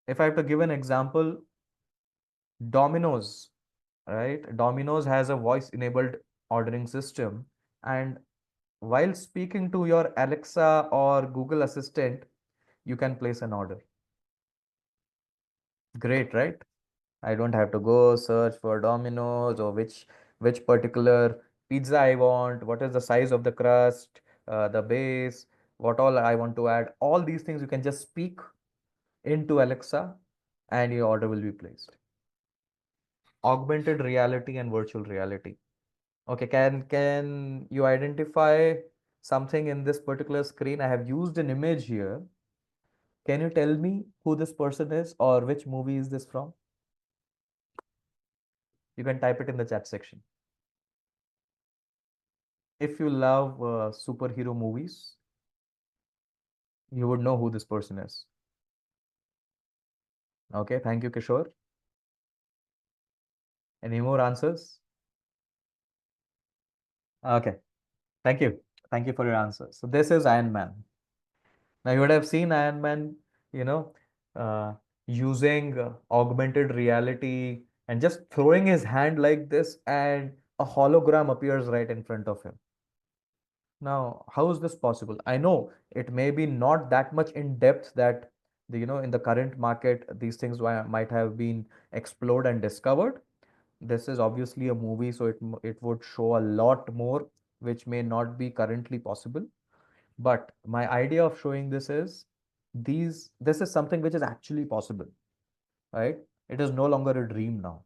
If I have to give an example, Domino's, right? Domino's has a voice enabled ordering system. And while speaking to your Alexa or Google Assistant, you can place an order. Great, right? I don't have to go search for Domino's or which particular pizza I want, what is the size of the crust, the base, what all I want to add. All these things you can just speak into Alexa and your order will be placed. augmented reality and virtual reality. Okay, can you identify something in this particular screen? I have used an image here. Can you tell me who this person is or which movie is this from? You can type it in the chat section. If you love superhero movies, you would know who this person is. Okay, thank you, Kishore. Any more answers? Okay, thank you. Thank you for your answer. So this is Iron Man. Now you would have seen Iron Man, you know, uh, using augmented reality and just throwing his hand like this, and a hologram appears right in front of him. Now, how is this possible? I know it may be not that much in depth that in the current market these things might have been explored and discovered. This is obviously a movie, so it would show a lot more, which may not be currently possible. But my idea of showing this is this is something which is actually possible, right? It is no longer a dream now.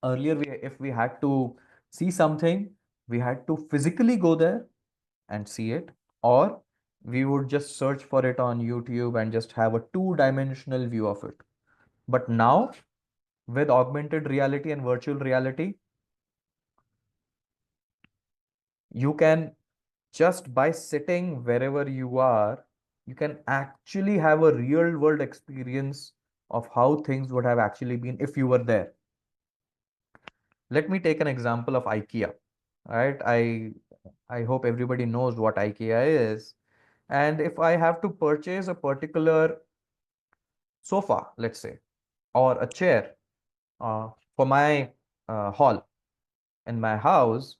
Earlier, if we had to see something, we had to physically go there and see it, or we would just search for it on YouTube and just have a two-dimensional view of it. But now, with augmented reality and virtual reality, you can just by sitting wherever you are, you can actually have a real world experience of how things would have actually been if you were there. Let me take an example of IKEA. Right? I hope everybody knows what IKEA is. And if I have to purchase a particular sofa, let's say, or a chair for my hall in my house,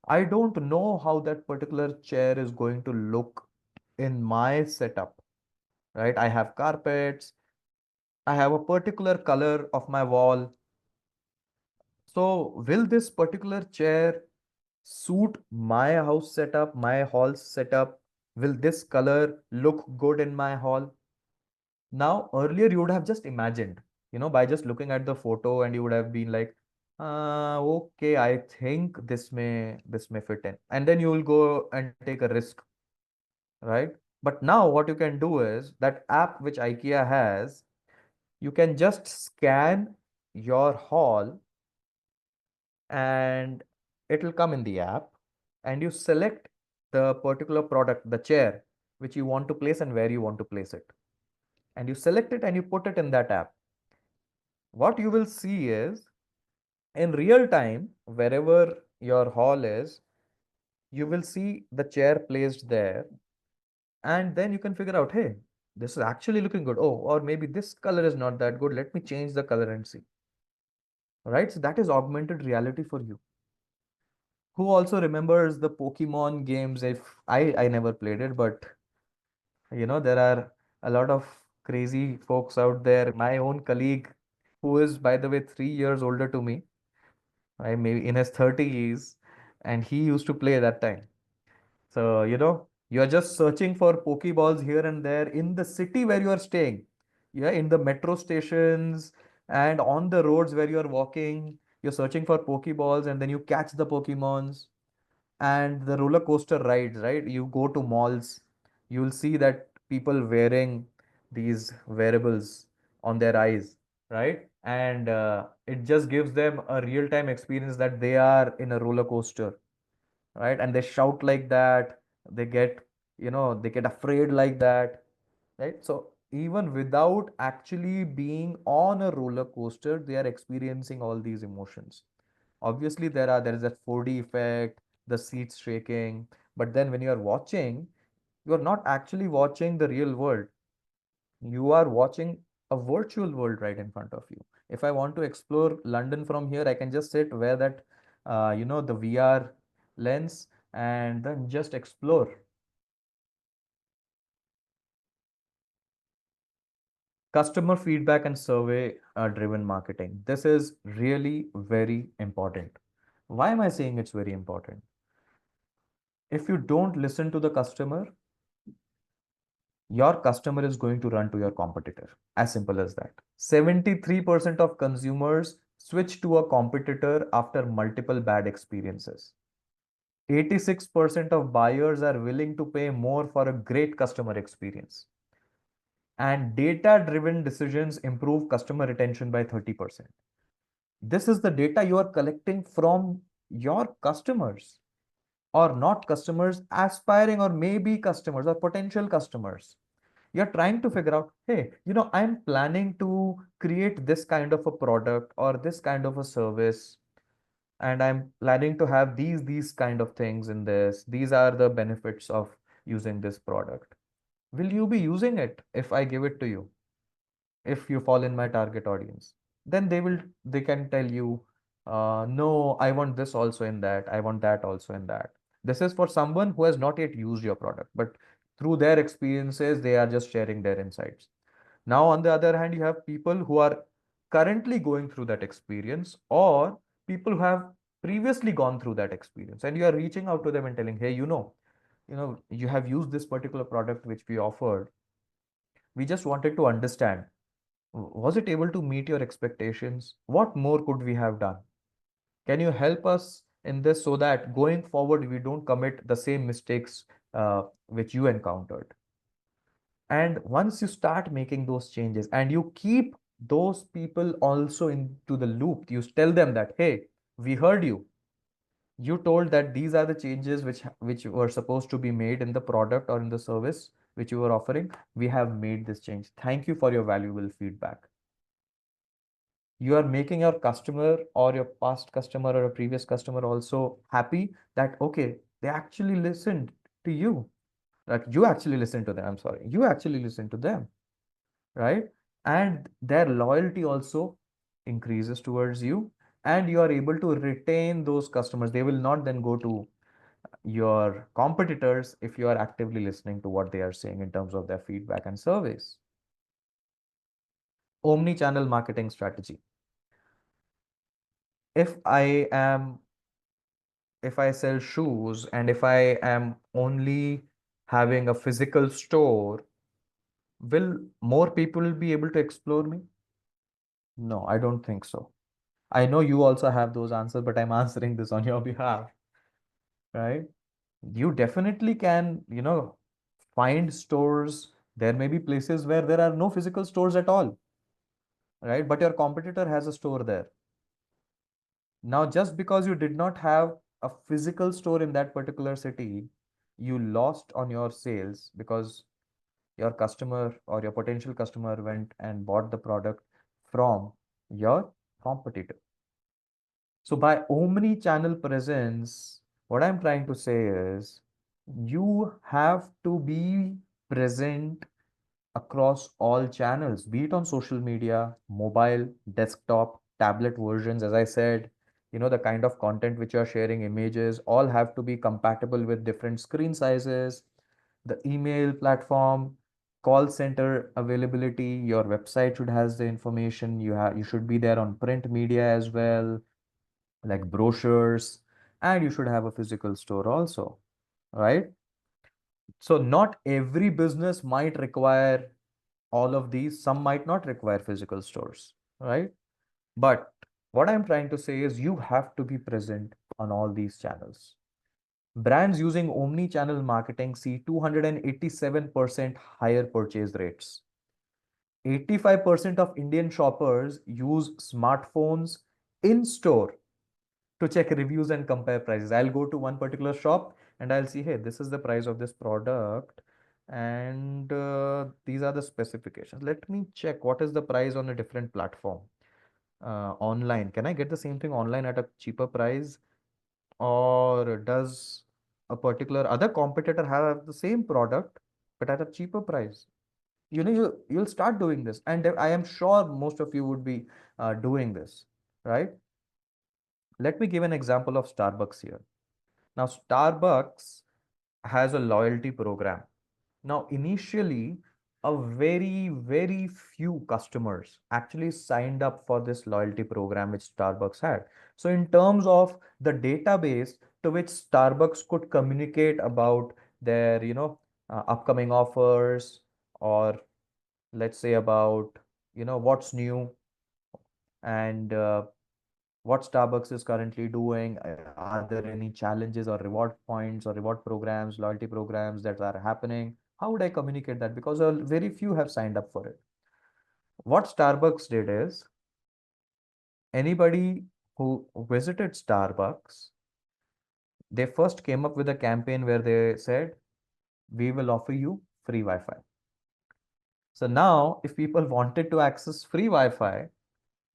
I don't know how that particular chair is going to look in my setup, right? I have carpets, I have a particular color of my wall. So, will this particular chair suit my house setup, my hall setup? Will this color look good in my hall? Now, earlier you would have just imagined, by just looking at the photo, and you would have been like, okay, I think this may fit in. And then you will go and take a risk, right? But now what you can do is that app which IKEA has, you can just scan your hall and it will come in the app, and you select the particular product, the chair, which you want to place and where you want to place it. And you select it and you put it in that app. What you will see is in real time, wherever your hall is, you will see the chair placed there, and then you can figure out, hey, this is actually looking good. Oh, or maybe this color is not that good. Let me change the color and see. Right? So that is augmented reality for you. Who also remembers the Pokemon games? If I never played it, but there are a lot of crazy folks out there. My own colleague, who is by the way 3 years older to me, right? Maybe in his 30s, and he used to play that time. So, you are just searching for Pokeballs here and there in the city where you are staying. Yeah, in the metro stations and on the roads where you are walking, you're searching for Pokeballs, and then you catch the Pokemons. And the roller coaster rides, right? You go to malls, you'll see that people wearing these wearables on their eyes, right? And it just gives them a real-time experience that they are in a roller coaster, right? And they shout like that, they get afraid like that, right? So even without actually being on a roller coaster, they are experiencing all these emotions. Obviously, there is that 4D effect, the seats shaking, but then when you are watching, you are not actually watching the real world. You are watching a virtual world right in front of you. If I want to explore London from here, I can just sit, wear that, the VR lens, and then just explore. Customer feedback and survey driven marketing. This is really very important. Why am I saying it's very important? If you don't listen to the customer, your customer is going to run to your competitor. As simple as that. 73% of consumers switch to a competitor after multiple bad experiences. 86% of buyers are willing to pay more for a great customer experience. And data-driven decisions improve customer retention by 30%. This is the data you are collecting from your customers, or not customers, aspiring or maybe customers or potential customers. You're trying to figure out, hey, I'm planning to create this kind of a product or this kind of a service, and I'm planning to have these kind of things in this. These are the benefits of using this product. Will you be using it if I give it to you? If you fall in my target audience, then they can tell you, no, I want this also in that, I want that also in that. This is for someone who has not yet used your product, but through their experiences they are just sharing their insights. Now on the other hand, you have people who are currently going through that experience, or people who have previously gone through that experience, and you are reaching out to them and telling, hey, you have used this particular product which we offered. We just wanted to understand, was it able to meet your expectations? What more could we have done? Can you help us in this so that going forward we don't commit the same mistakes which you encountered? And once you start making those changes and you keep those people also into the loop, you tell them that, hey, we heard you. You told that these are the changes which were supposed to be made in the product or in the service which you were offering. We have made this change. Thank you for your valuable feedback. You are making your customer or your past customer or a previous customer also happy that, okay, they actually listened to you. Like, you actually listened to them. I'm sorry. You actually listened to them, right? And their loyalty also increases towards you, and you are able to retain those customers. They will not then go to your competitors if you are actively listening to what they are saying in terms of their feedback and surveys. Omni-channel marketing strategy. If I am if I sell shoes and if I am only having a physical store, will more people be able to explore me? No, I don't think so. I know you also have those answers, but I'm answering this on your behalf, right? You definitely can, find stores. There may be places where there are no physical stores at all, right? But your competitor has a store there. Now, just because you did not have a physical store in that particular city, you lost on your sales because your customer or your potential customer went and bought the product from your competitor. So, by omni channel presence, what I'm trying to say is you have to be present across all channels, be it on social media, mobile, desktop, tablet versions. As I said, the kind of content which you are sharing, images, all have to be compatible with different screen sizes, the email platform, call center availability. Your website should has the information. You should be there on print media as well, like brochures, and you should have a physical store also, right? So not every business might require all of these. Some might not require physical stores, right? But what I'm trying to say is you have to be present on all these channels. Brands using omni-channel marketing see 287% higher purchase rates. 85% of Indian shoppers use smartphones in store to check reviews and compare prices. I'll go to one particular shop and I'll see, hey, this is the price of this product, and these are the specifications. Let me check what is the price on a different platform. Online, can I get the same thing online at a cheaper price, or does a particular other competitor have the same product but at a cheaper price? You'll start doing this, and I am sure most of you would be doing this, right? Let me give an example of Starbucks here. Now, Starbucks has a loyalty program. Now, initially, a very, very few customers actually signed up for this loyalty program which Starbucks had. So, in terms of the database to which Starbucks could communicate about their, upcoming offers, or let's say about, what's new, and what Starbucks is currently doing. Are there any challenges or reward points or reward programs, loyalty programs that are happening? How would I communicate that? Because very few have signed up for it. What Starbucks did is, anybody who visited Starbucks, they first came up with a campaign where they said, we will offer you free Wi-Fi. So now, if people wanted to access free Wi-Fi,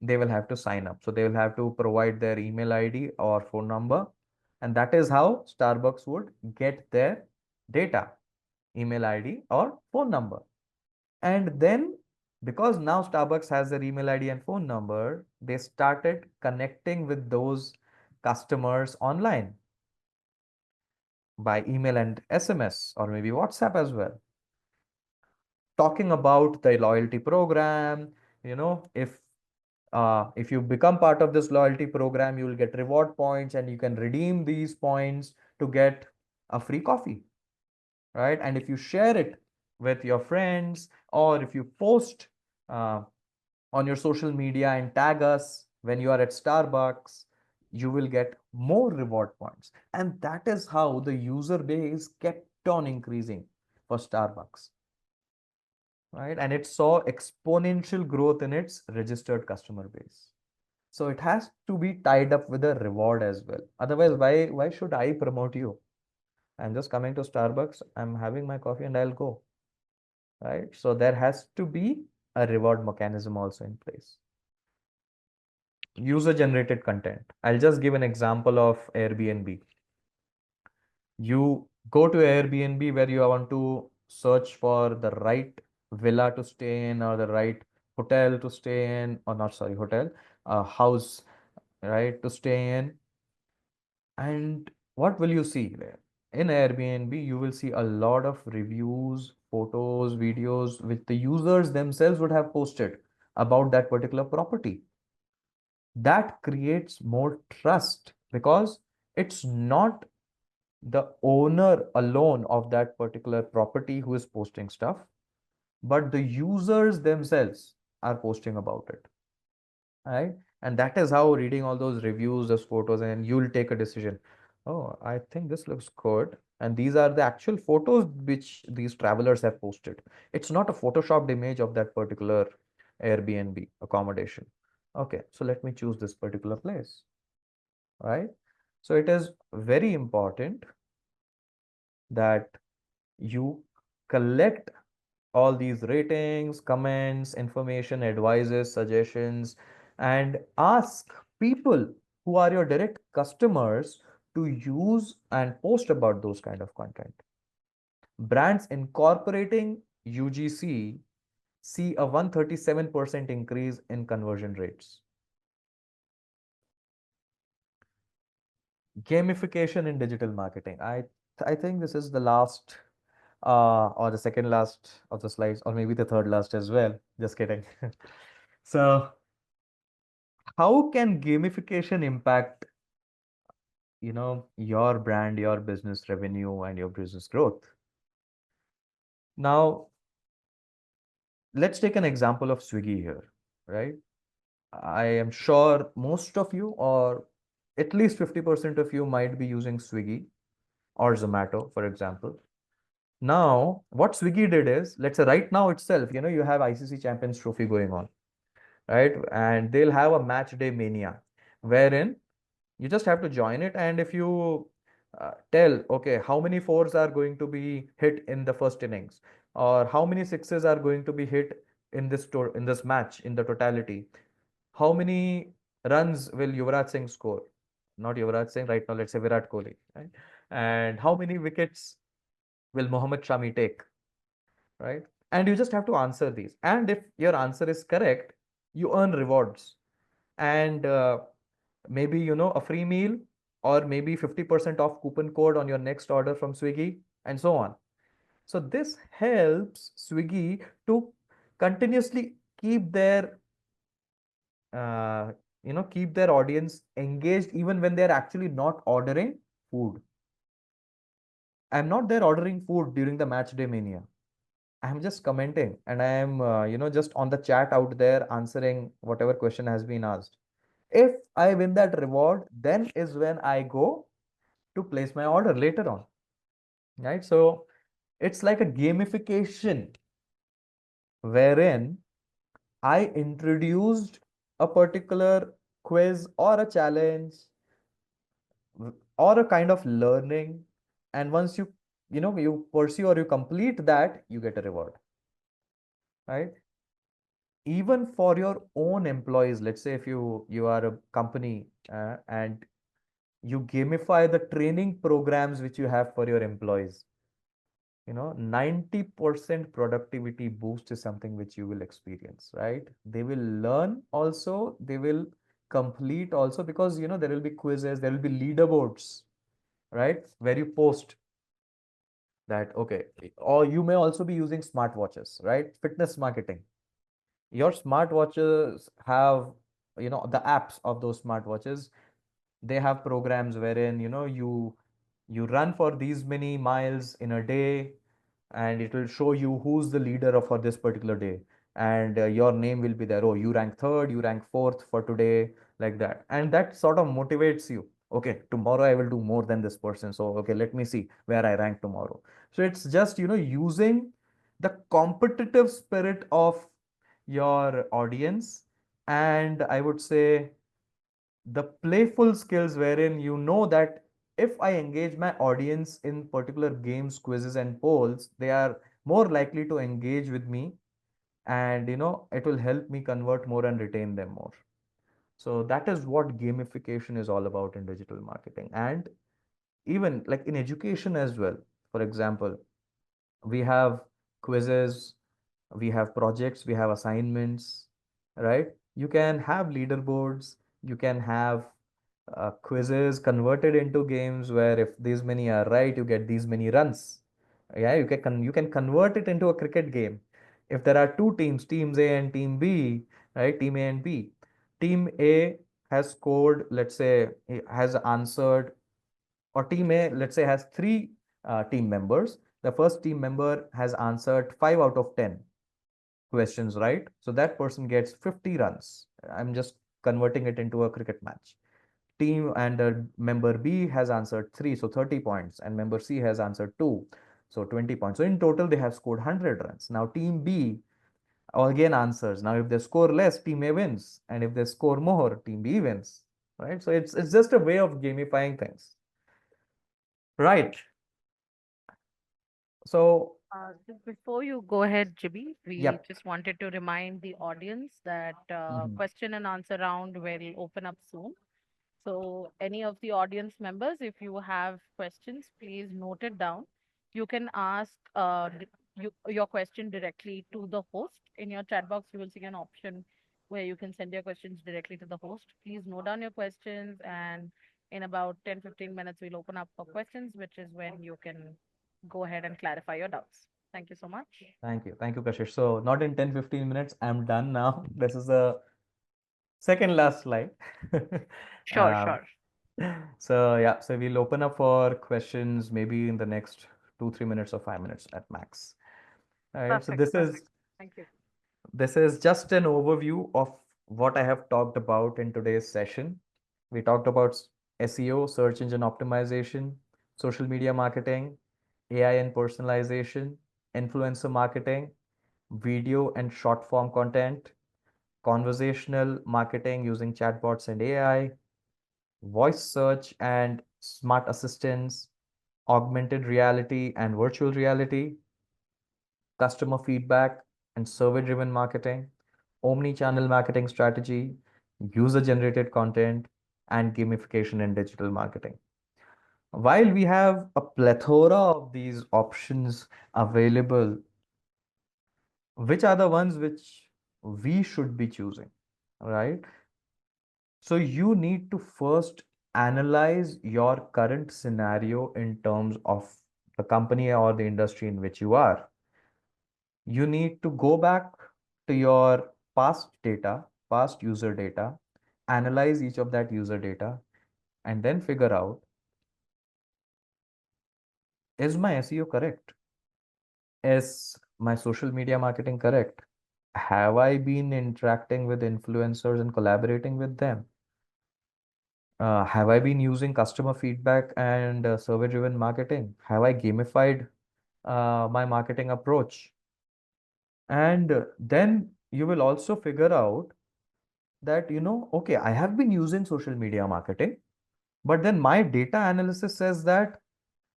they will have to sign up. So they will have to provide their email ID or phone number. And that is how Starbucks would get their data, email ID or phone number. And then, because now Starbucks has their email ID and phone number, they started connecting with those customers online by email and SMS or maybe WhatsApp as well, talking about the loyalty program. If you become part of this loyalty program, you will get reward points and you can redeem these points to get a free coffee, right? And if you share it with your friends, or if you post uh, on your social media and tag us when you are at Starbucks, you will get more reward points. And that is how the user base kept on increasing for Starbucks, right? And it saw exponential growth in its registered customer base. So it has to be tied up with a reward as well. Otherwise, why should I promote you? I'm just coming to Starbucks, I'm having my coffee and I'll go, right? So there has to be a reward mechanism also in place. User generated content. I'll just give an example of Airbnb. You go to Airbnb where you want to search for the right villa to stay in, or the right hotel to stay in, or not, sorry, hotel, house, right, to stay in. And what will you see there? In Airbnb, you will see a lot of reviews, photos, videos, which the users themselves would have posted about that particular property. That creates more trust because it's not the owner alone of that particular property who is posting stuff, but the users themselves are posting about it, right? And that is how, reading all those reviews, those photos, and you'll take a decision. Oh, I think this looks good. And these are the actual photos which these travelers have posted. It's not a photoshopped image of that particular Airbnb accommodation. Okay, so let me choose this particular place, right? So it is very important that you collect all these ratings, comments, information, advices, suggestions, and ask people who are your direct customers to use and post about those kind of content. Brands incorporating UGC see a 137% increase in conversion rates. Gamification in digital marketing. I think this is the last or the second last of the slides, or maybe the third last as well. Just kidding. So, how can gamification impact, your brand, your business revenue, and your business growth? Now, let's take an example of Swiggy here, right? I am sure most of you, or at least 50% of you, might be using Swiggy or Zomato, for example. Now, what Swiggy did is, let's say right now itself, you have ICC Champions Trophy going on, right? And they'll have a match day mania, wherein you just have to join it. And if you tell, okay, how many fours are going to be hit in the first innings, or how many sixes are going to be hit in this match in the totality, how many runs will Yuvraj Singh score? Not Yuvraj Singh, right now, let's say Virat Kohli, right? And how many wickets will Mohammad Shami take, right? And you just have to answer these. And if your answer is correct, you earn rewards. And maybe, a free meal, or maybe 50% off coupon code on your next order from Swiggy, and so on. So this helps Swiggy to continuously uh, keep their audience engaged even when they're actually not ordering food. I'm not there ordering food during the match day mania. I'm just commenting, and I am, just on the chat out there answering whatever question has been asked. If I win that reward, then is when I go to place my order later on, right? So it's like a gamification wherein I introduced a particular quiz or a challenge or a kind of learning, and once you pursue or you complete that, you get a reward, right? Even for your own employees, let's say if you are a company and you gamify the training programs which you have for your employees, 90% productivity boost is something which you will experience, right? They will learn also, they will complete also, because there will be quizzes, there will be leaderboards, right, where you post that. Okay, or you may also be using smartwatches, right? Fitness marketing. Your smartwatches have, the apps of those smartwatches, they have programs wherein you run for these many miles in a day, and it will show you who's the leader for this particular day, and your name will be there. Oh, you rank third, you rank fourth for today, like that, and that sort of motivates you. Okay, tomorrow I will do more than this person, so okay, let me see where I rank tomorrow. So it's just using the competitive spirit of your audience, and I would say the playful skills wherein that if I engage my audience in particular games, quizzes, and polls, they are more likely to engage with me, and it will help me convert more and retain them more. So that is what gamification is all about in digital marketing, and even like in education as well. For example, we have quizzes, we have projects, we have assignments, right? You can have leaderboards, you can have quizzes converted into games where if these many are right, you get these many runs. Yeah, you can convert it into a cricket game. If there are two teams, teams A and team B, right? Team A and B. Team A has scored, let's say, has answered, or team A, let's say, has three team members. The first team member has answered 5 out of 10 questions right. So that person gets 50 runs. I'm just converting it into a cricket match. Team and member B has answered 3, so 30 points, and member C has answered 2, so 20 points. So in total, they have scored 100 runs. Now, team B again answers. Now, if they score less, team A wins, and if they score more, team B wins, right? So it's just a way of gamifying things, right? So, Just before you go ahead, Jibby, we yep. just wanted to remind the audience that Mhm. question and answer round will open up soon. So, any of the audience members, if you have questions, please note it down. You can ask your question directly to the host. In your chat box, you will see an option where you can send your questions directly to the host. Please note down your questions, and in about 10-15 minutes, we'll open up for questions, which is when you can go ahead and clarify your doubts. Thank you so much. Thank you. Thank you, Kashish. So, not in 10-15 minutes, I'm done now. This is the second last slide. Sure, Um, sure. so yeah, so we'll open up for questions maybe in the next 2-3 minutes or 5 minutes at max. All right. So Perfect, this is perfect. Thank you. this is just an overview of what I have talked about in today's session. We talked about SEO, search engine optimization, social media marketing, AI and personalization, influencer marketing, video and short form content, conversational marketing using chatbots and AI, voice search and smart assistants, augmented reality and virtual reality, customer feedback and survey driven marketing, omni channel marketing strategy, user generated content, and gamification in digital marketing. While we have a plethora of these options available, which are the ones which we should be choosing, right? So you need to first analyze your current scenario in terms of the company or the industry in which you are. You need to go back to your past data, past user data, analyze each of that user data, and then figure out, is my SEO correct? Is my social media marketing correct? Have I been interacting with influencers and collaborating with them? Have I been using customer feedback and survey-driven marketing? Have I gamified my marketing approach? And then you will also figure out that, okay, I have been using social media marketing, but then my data analysis says that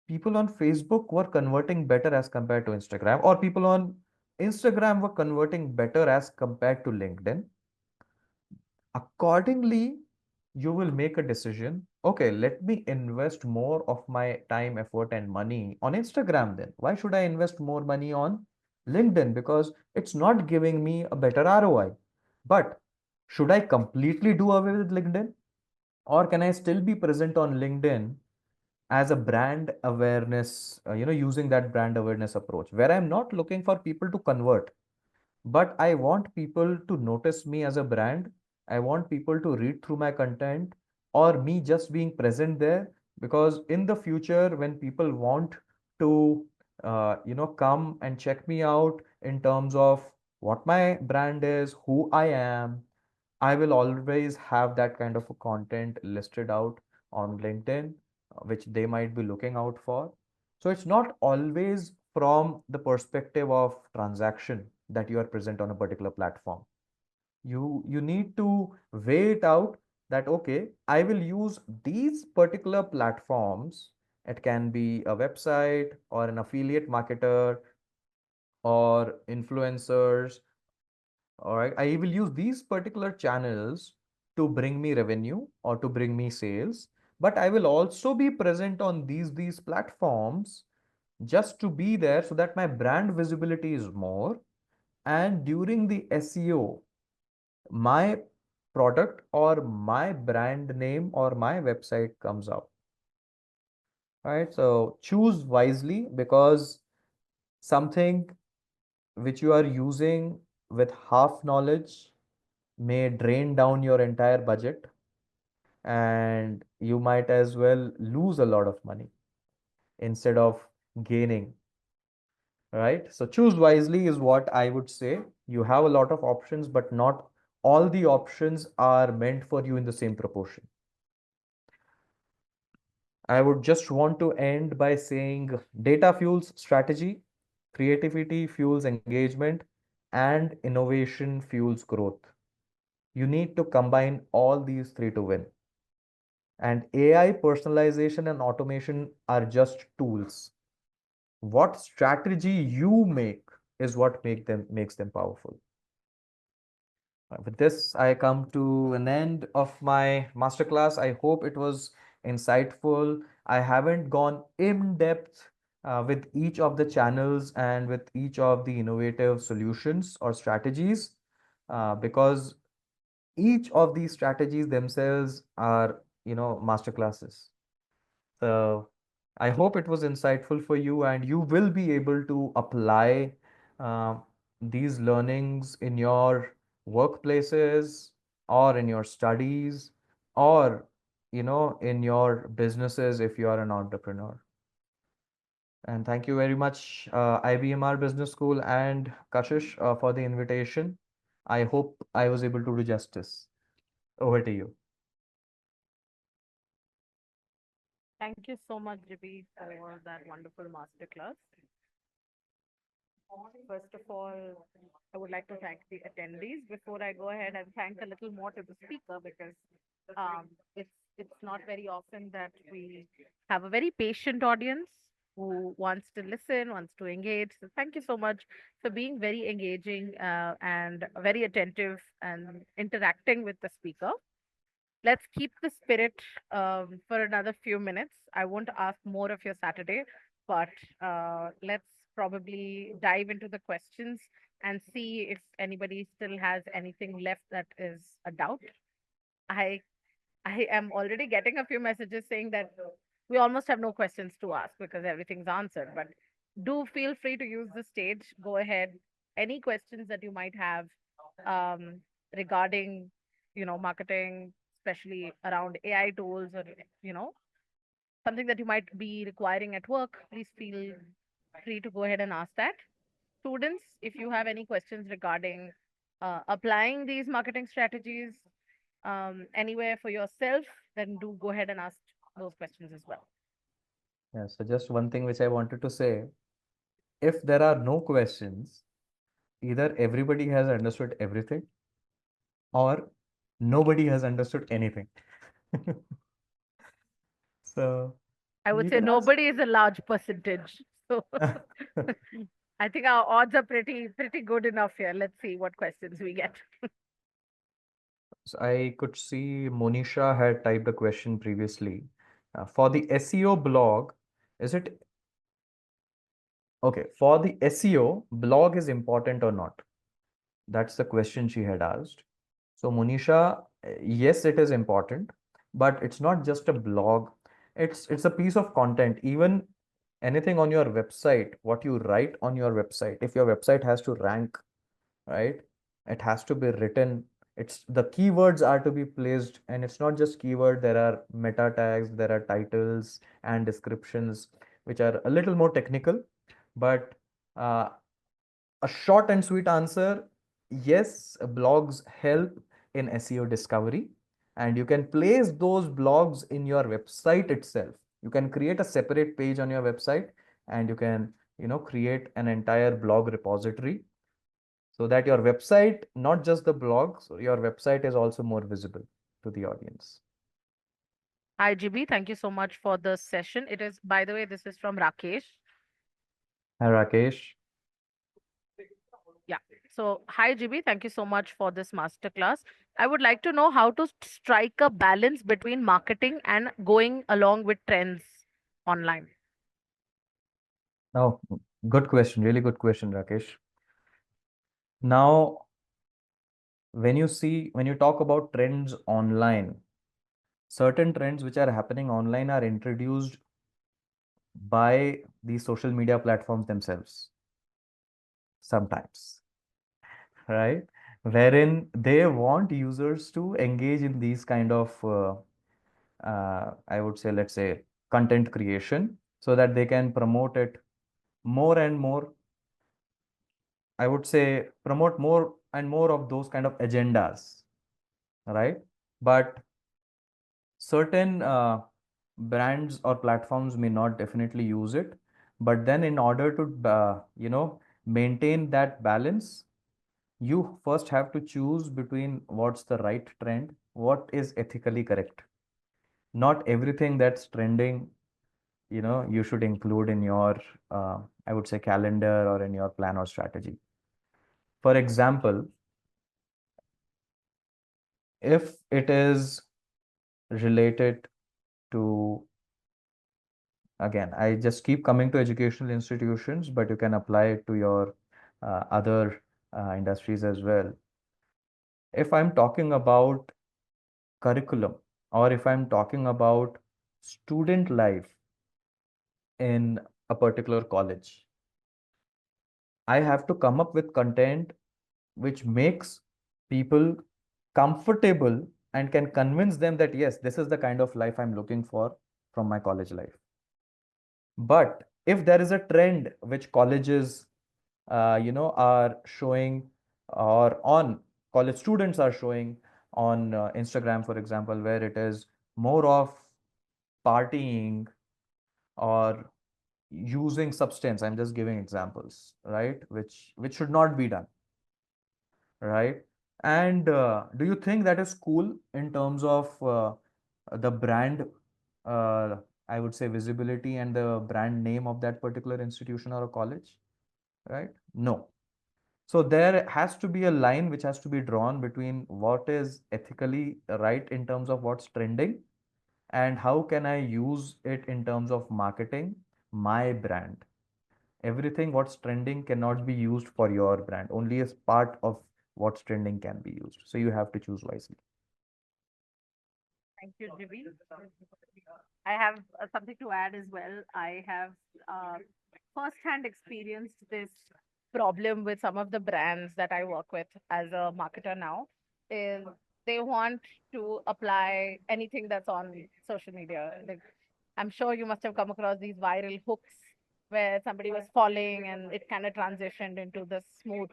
people on Facebook were converting better as compared to Instagram, or people on Instagram were converting better as compared to LinkedIn. Accordingly, you will make a decision. Okay, let me invest more of my time, effort, and money on Instagram then. Why should I invest more money on LinkedIn? Because it's not giving me a better ROI. But should I completely do away with LinkedIn? Or can I still be present on LinkedIn as a brand awareness, using that brand awareness approach where I'm not looking for people to convert, but I want people to notice me as a brand. I want people to read through my content or me just being present there, because in the future, when people want to, come and check me out in terms of what my brand is, who I am, I will always have that kind of a content listed out on LinkedIn, which they might be looking out for. So it's not always from the perspective of transaction that you are present on a particular platform. You need to weigh it out that, okay, I will use these particular platforms. It can be a website or an affiliate marketer or influencers. All right, I will use these particular channels to bring me revenue or to bring me sales, but I will also be present on these platforms just to be there so that my brand visibility is more. And during the SEO, my product or my brand name or my website comes up. Right? So choose wisely, because something which you are using with half knowledge may drain down your entire budget, and you might as well lose a lot of money instead of gaining. Right? So choose wisely is what I would say. You have a lot of options, but not all the options are meant for you in the same proportion. I would just want to end by saying data fuels strategy, creativity fuels engagement, and innovation fuels growth. You need to combine all these three to win. And AI, personalization, and automation are just tools. What strategy you make is what makes them powerful. With this, I come to an end of my masterclass. I hope it was insightful. I haven't gone in depth with each of the channels and with each of the innovative solutions or strategies, because each of these strategies themselves are, masterclasses. So I hope it was insightful for you, and you will be able to apply uh, these learnings in your workplaces or in your studies or, in your businesses if you are an entrepreneur. And thank you very much, IBMR Business School and Kashish, for the invitation. I hope I was able to do justice. Over to you. Thank you so much, Jibbi, for that wonderful masterclass. First of all, I would like to thank the attendees before I go ahead and thank a little more to the speaker, because um, it's not very often that we have a very patient audience who wants to listen, wants to engage. So thank you so much for being very engaging and very attentive and interacting with the speaker. Let's keep the spirit for another few minutes. I won't ask more of your Saturday, but let's probably dive into the questions and see if anybody still has anything left that is a doubt. I I am already getting a few messages saying that we almost have no questions to ask because everything's answered. But do feel free to use the stage. Go ahead. Any questions that you might have um, regarding, marketing, especially around AI tools, or something that you might be requiring at work, please feel free to go ahead and ask that. Students, if you have any questions regarding applying these marketing strategies, anywhere for yourself, then do go ahead and ask those questions as well. Yeah, so just one thing which I wanted to say, if there are no questions, either everybody has understood everything or nobody has understood anything. So I would you say can ask. nobody is a large percentage. So I think our odds are pretty good enough here. Let's see what questions we get. So I could see Monisha had typed a question previously. For the SEO blog, is it okay? For the SEO, blog is important or not? That's the question she had asked. So, Monisha, yes, it is important, but it's not just a blog. It's a piece of content. Even anything on your website, what you write on your website, if your website has to rank, right? It has to be written. It's the keywords are to be placed, and it's not just keyword. There are meta tags, there are titles and descriptions, which are a little more technical. But uh, a short and sweet answer, yes, blogs help in SEO discovery, and you can place those blogs in your website itself. You can create a separate page on your website, and you can, create an entire blog repository so that your website, not just the blog, so your website is also more visible to the audience. Hi, GB. Thank you so much for the session. It is, by the way, this is from Rakesh. Hi, Rakesh. Yeah. So, hi, GB. Thank you so much for this masterclass. I would like to know how to strike a balance between marketing and going along with trends online. Oh, good question. Really good question, Rakesh. Now, when you talk about trends online, certain trends which are happening online are introduced by the social media platforms themselves sometimes, right? Wherein they want users to engage in these kind of, I would say, let's say, content creation so that they can promote it more and more. I would say promote more and more of those kind of agendas, right? But certain brands or platforms may not definitely use it, but then in order to maintain that balance, you first have to choose between what's the right trend, what is ethically correct. Not everything that's trending, you should include in your I would say calendar or in your plan or strategy. For example, if it is related to, again, I just keep coming to educational institutions, but you can apply it to your other industries as well. If I'm talking about curriculum, or if I'm talking about student life in a particular college, I have to come up with content which makes people comfortable and can convince them that yes, this is the kind of life I'm looking for from my college life. But if there is a trend which colleges, are showing, or on college students are showing on Instagram, for example, where it is more of partying or using substance, I'm just giving examples, right? Which should not be done, right? And do you think that is cool in terms of the brand, uh, I would say visibility and the brand name of that particular institution or a college, right? No. So there has to be a line which has to be drawn between what is ethically right in terms of what's trending and how can I use it in terms of marketing my brand. Everything what's trending cannot be used for your brand. Only as part of what's trending can be used. So you have to choose wisely. Thank you, Jibbi. I have something to add as well. I have uh, firsthand experienced this problem with some of the brands that I work with as a marketer now. Is they want to apply anything that's on social media. Like I'm sure you must have come across these viral hooks where somebody was falling and it kind of transitioned into this smooth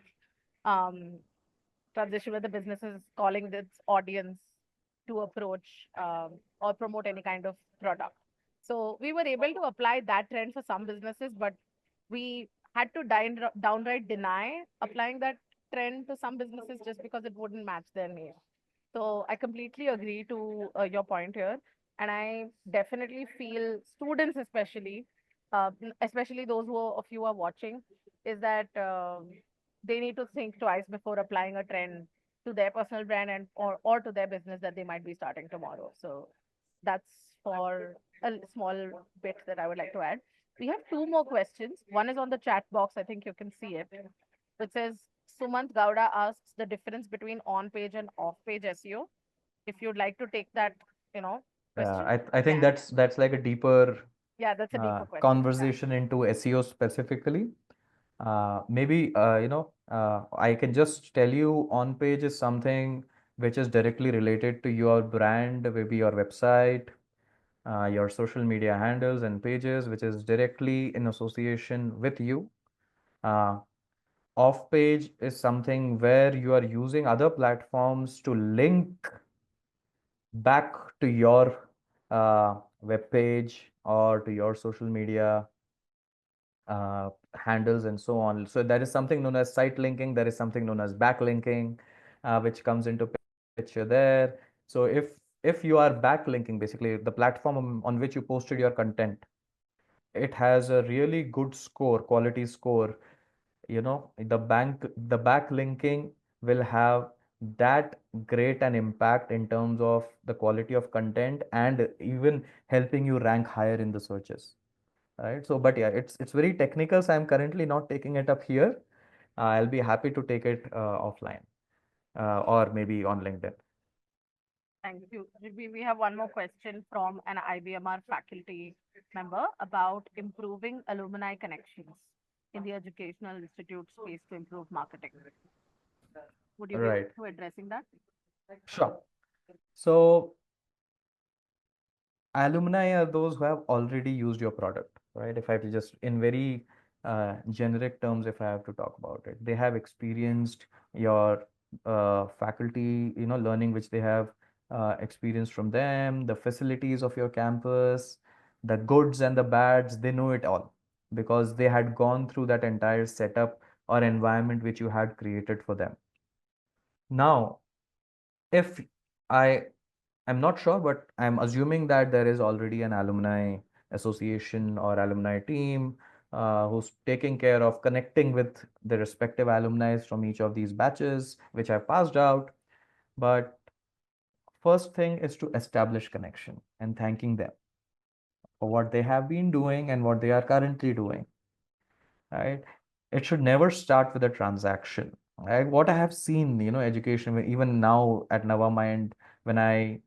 um, transition where the business is calling its audience. to approach or promote any kind of product. So we were able to apply that trend for some businesses, but we had to downright deny applying that trend to some businesses just because it wouldn't match their needs. So I completely agree to your point here, and I definitely feel students, especially those of you who are watching, is that they need to think twice before applying a trend to their personal brand and or to their business that they might be starting tomorrow. So that's for a small bit that I would like to add. We have two more questions. One is on the chat box. I think you can see it. It says Sumant Gowda asks the difference between on-page and off-page SEO. If you'd like to take that, you know, Yeah, question, I you think can. that's like a deeper Yeah, that's a deeper question. Yeah. conversation into SEO specifically. Maybe I can just tell you on page is something which is directly related to your brand, maybe your website, your social media handles and pages, which is directly in association with you. Uh, Off page is something where you are using other platforms to link back to your web page or to your social media handles and so on. So there is something known as site linking, there is something known as backlinking, which comes into picture there. So if you are backlinking, basically the platform on which you posted your content, it has a really good score, quality score. The backlinking will have that great an impact in terms of the quality of content and even helping you rank higher in the searches, right? So but yeah, it's very technical, so I'm currently not taking it up here. I'll be happy to take it offline, or maybe on LinkedIn. Thank you. We have one more question from an IBMR faculty member about improving alumni connections in the educational institute space to improve marketing. Would you be open Right. to addressing that? Sure. So alumni are those who have already used your product, right? If I have to just, in very generic terms, if I have to talk about it, they have experienced your faculty, learning which they have experienced from them, the facilities of your campus, the goods and the bads, they know it all because they had gone through that entire setup or environment which you had created for them. Now, if I I'm not sure, but I'm assuming that there is already an alumni association or alumni team who's taking care of connecting with the respective alumni from each of these batches, which I've passed out. But first thing is to establish connection and thanking them for what they have been doing and what they are currently doing, right? It should never start with a transaction. Right? What I have seen, education, even now at Nava Mind, when I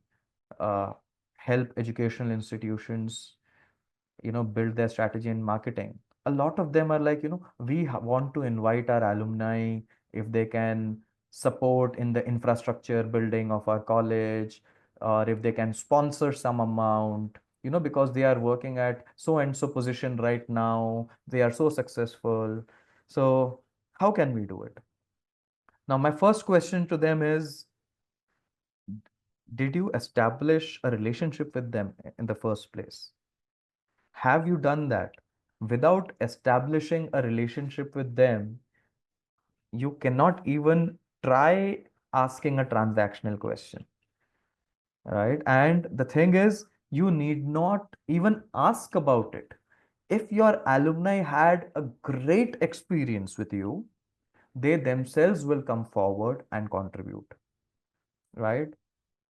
uh, help educational institutions, build their strategy in marketing. A lot of them are like, we want to invite our alumni if they can support in the infrastructure building of our college, or if they can sponsor some amount, because they are working at so and so position right now, they are so successful. So how can we do it? Now, my first question to them is, did you establish a relationship with them in the first place? Have you done that? Without establishing a relationship with them, you cannot even try asking a transactional question, right? And the thing is, you need not even ask about it. If your alumni had a great experience with you, they themselves will come forward and contribute, right?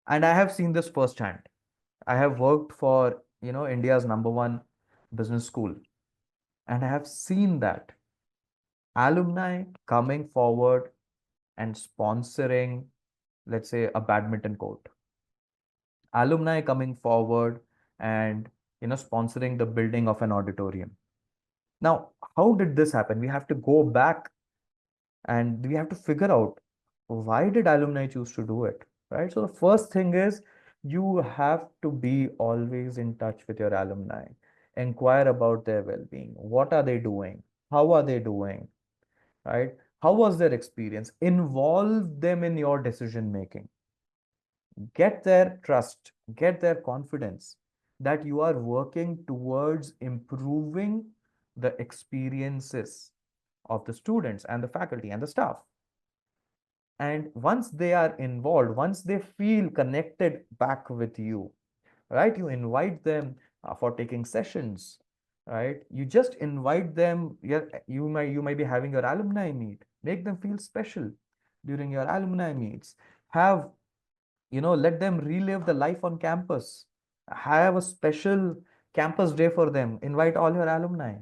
And I have seen this firsthand. I have worked for, India's number one business school, and I have seen that alumni coming forward and sponsoring, let's say, a badminton court, alumni coming forward and sponsoring the building of an auditorium. Now, how did this happen? We have to go back and we have to figure out, why did alumni choose to do it, right? So the first thing is, you have to be always in touch with your alumni, inquire about their well-being. What are they doing? How are they doing? Right? How was their experience? Involve them in your decision making. get their trust, get their confidence that you are working towards improving the experiences of the students and the faculty and the staff. And once they are involved, once they feel connected back with you, right? You invite them for taking sessions, right? You just invite them. Yeah, you might be having your alumni meet. Make them feel special during your alumni meets. Have, let them relive the life on campus. Have a special campus day for them. Invite all your alumni.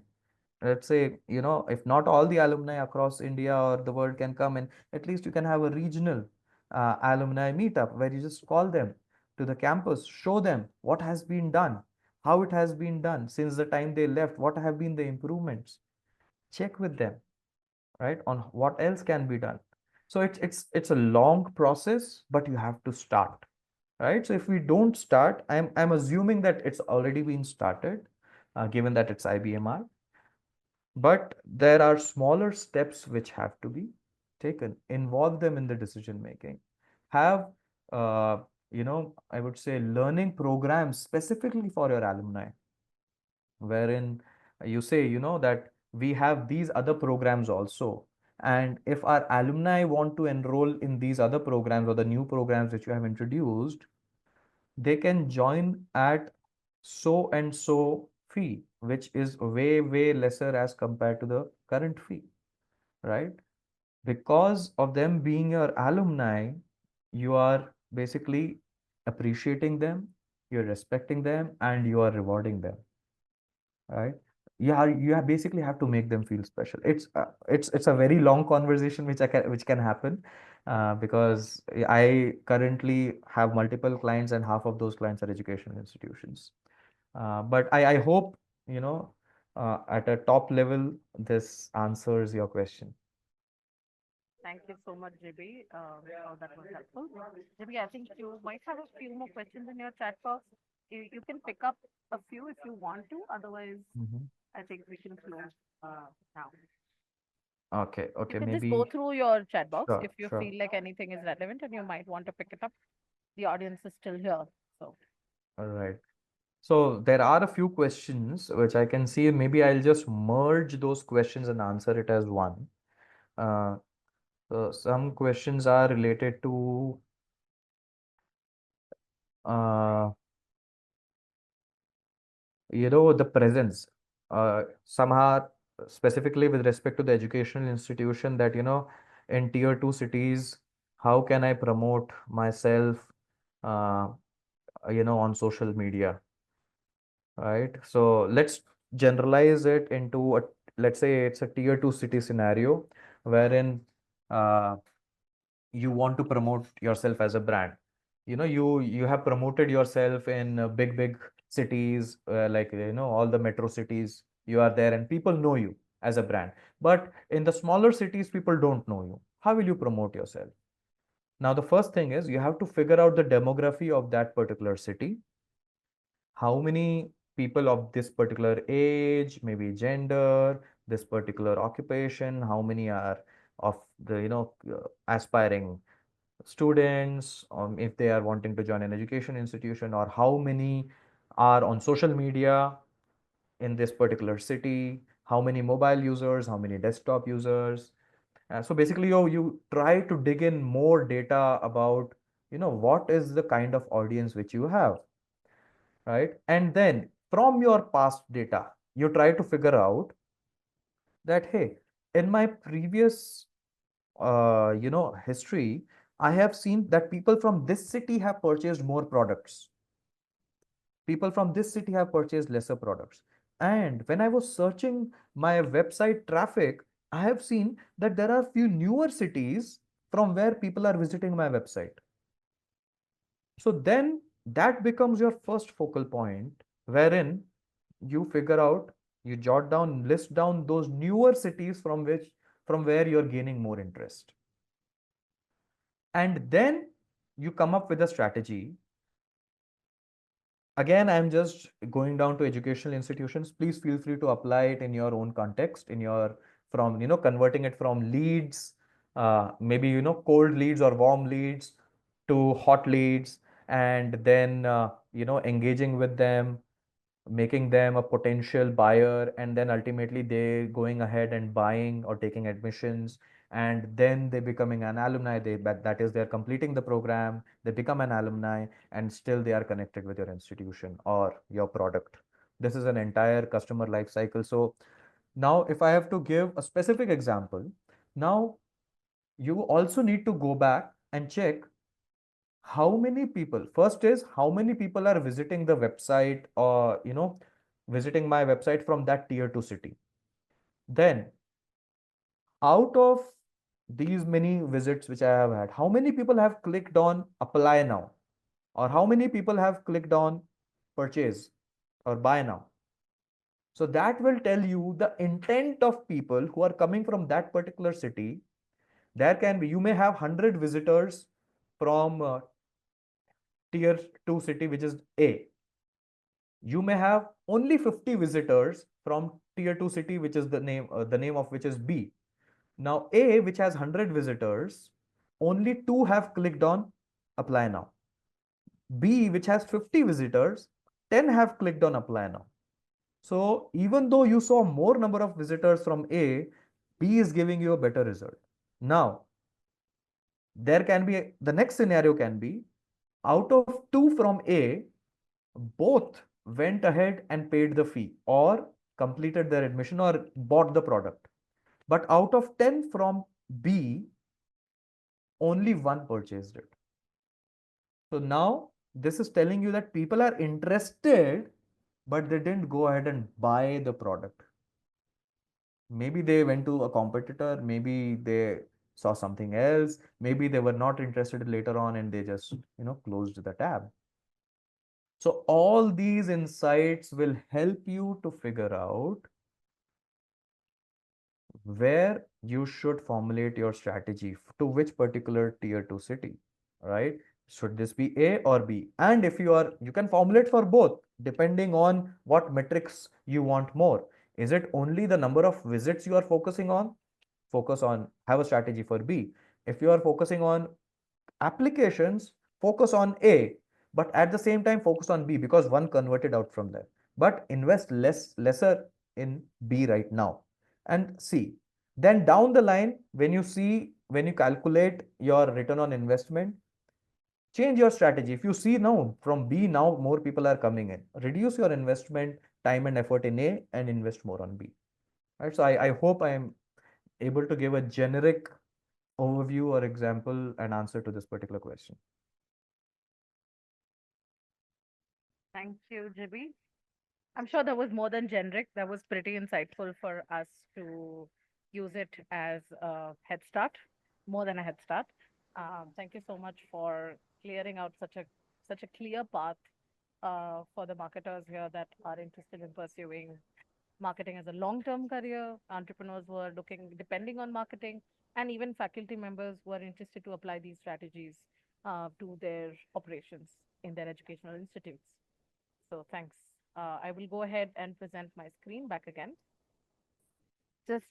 Let's say, if not all the alumni across India or the world can come in, at least you can have a regional alumni meetup where you just call them to the campus, show them what has been done, how it has been done since the time they left, what have been the improvements. Check with them, right, on what else can be done. So it's a long process, but you have to start, right? So if we don't start, I'm assuming that it's already been started, given that it's IBMR. But there are smaller steps which have to be taken. Involve them in the decision making. Have, I would say, learning programs specifically for your alumni, wherein you say, that we have these other programs also. And if our alumni want to enroll in these other programs or the new programs which you have introduced, they can join at so and so fee, which is way, way lesser as compared to the current fee, right? Because of them being your alumni, you are basically appreciating them, you're respecting them, and you are rewarding them, right? You basically have to make them feel special. It's a very long conversation which can happen, because I currently have multiple clients and half of those clients are educational institutions. But I hope, at a top level, this answers your question. Thank you so much, Jibbi. Oh, that was helpful. Jibbi, I think you might have a few more questions in your chat box. You can pick up a few if you want to. Otherwise, Mhm. I think we can close now. Okay, You okay, can just go maybe. through your chat box Sure, if you sure. feel like anything is relevant and you might want to pick it up. The audience is still here. So, All right. So there are a few questions which I can see. Maybe I'll just merge those questions and answer it as one. Uh, so some questions are related to, uh, the presence. Somehow, specifically with respect to the educational institution, that, in tier two cities, how can I promote myself, uh, on social media, right? So let's generalize it into let's say it's a tier two city scenario wherein, uh, you want to promote yourself as a brand. You have promoted yourself in big cities, like, all the metro cities. You are there and people know you as a brand. But in the smaller cities, people don't know you. How will you promote yourself? Now, the first thing is you have to figure out the demography of that particular city. How many people of this particular age, maybe gender, this particular occupation, how many are of the, aspiring students, if they are wanting to join an education institution, or how many are on social media in this particular city, how many mobile users, how many desktop users. So basically, you try to dig in more data about, what is the kind of audience which you have, right? And then from your past data, you try to figure out that, hey, in my previous, history, I have seen that people from this city have purchased more products. People from this city have purchased lesser products. And when I was searching my website traffic, I have seen that there are few newer cities from where people are visiting my website. So then that becomes your first focal point, wherein you figure out, you jot down, list down those newer cities from where you're gaining more interest. And then you come up with a strategy. Again, I'm just going down to educational institutions. Please feel free to apply it in your own context, in your, from, converting it from leads, maybe, cold leads or warm leads to hot leads. and then engaging with them, making them a potential buyer, and then ultimately they going ahead and buying or taking admissions, and then they becoming an alumni. That is, they're completing the program, they become an alumni, and still they are connected with your institution or your product. This is an entire customer life cycle. So now if I have to give a specific example, now you also need to go back and check how many people, first is how many people are visiting the website, or visiting my website from that tier 2 city. Then out of these many visits which I have had, how many people have clicked on apply now, or how many people have clicked on purchase or buy now. So that will tell you the intent of people who are coming from that particular city. There can be, you may have 100 visitors from tier 2 city, which is A. You may have only 50 visitors from tier 2 city, which is the name of which is B. Now A, which has 100 visitors, only 2 have clicked on apply now. B, which has 50 visitors, 10 have clicked on apply now. So even though you saw more number of visitors from A, B is giving you a better result. Now there can be, the next scenario can be, out of 2 from A, both went ahead and paid the fee or completed their admission or bought the product. But out of 10 from B, only 1 purchased it. So now this is telling you that people are interested, but they didn't go ahead and buy the product. Maybe they went to a competitor, maybe they saw something else, maybe they were not interested later on and they just, closed the tab. So all these insights will help you to figure out where you should formulate your strategy to which particular tier 2 city, right? Should this be A or B? And if you can formulate for both depending on what metrics you want more. Is it only the number of visits you are focusing on? Have a strategy for B. If you are focusing on applications, focus on A, but at the same time focus on B because one converted out from there. But invest lesser in B right now and C. Then down the line, when you calculate your return on investment, change your strategy. If you see now from B, now more people are coming in, reduce your investment, time and effort in A and invest more on B. Right. So I hope I am able to give a generic overview or example and answer to this particular question. Thank you, Jibby. I'm sure that was more than generic. That was pretty insightful for us to use it as a head start, more than a head start. Thank you so much for clearing out such a clear path for the marketers here that are interested in pursuing marketing as a long-term career, entrepreneurs who are looking depending on marketing, and even faculty members who are interested to apply these strategies to their operations in their educational institutes. So thanks. I will go ahead and present my screen back again. Just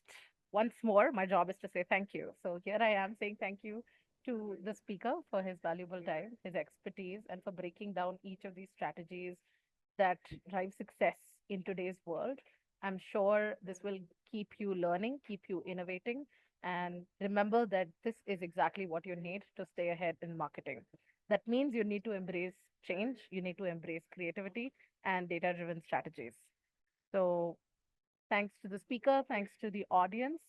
once more, my job is to say thank you. So here I am saying thank you to the speaker for his valuable time, his expertise, and for breaking down each of these strategies that drive success in today's world. I'm sure this will keep you learning, keep you innovating, and remember that this is exactly what you need to stay ahead in marketing. That means you need to embrace change, you need to embrace creativity and data driven strategies. So, thanks to the speaker, thanks to the audience.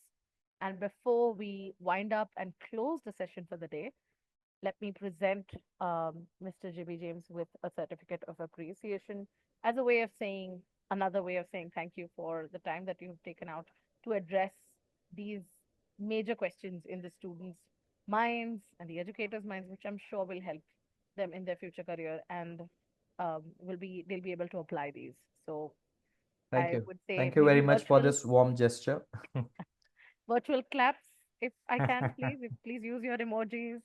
And before we wind up and close the session for the day, let me present Mr. Jibbi James with a certificate of appreciation as a way of saying, another way of saying thank you for the time that you've taken out to address these major questions in the students' minds and the educators' minds, which I'm sure will help them in their future career and they'll be able to apply these. So Thank I you. would say Thank you very maybe much for this warm gesture. virtual claps if I can, please. If please use your emojis.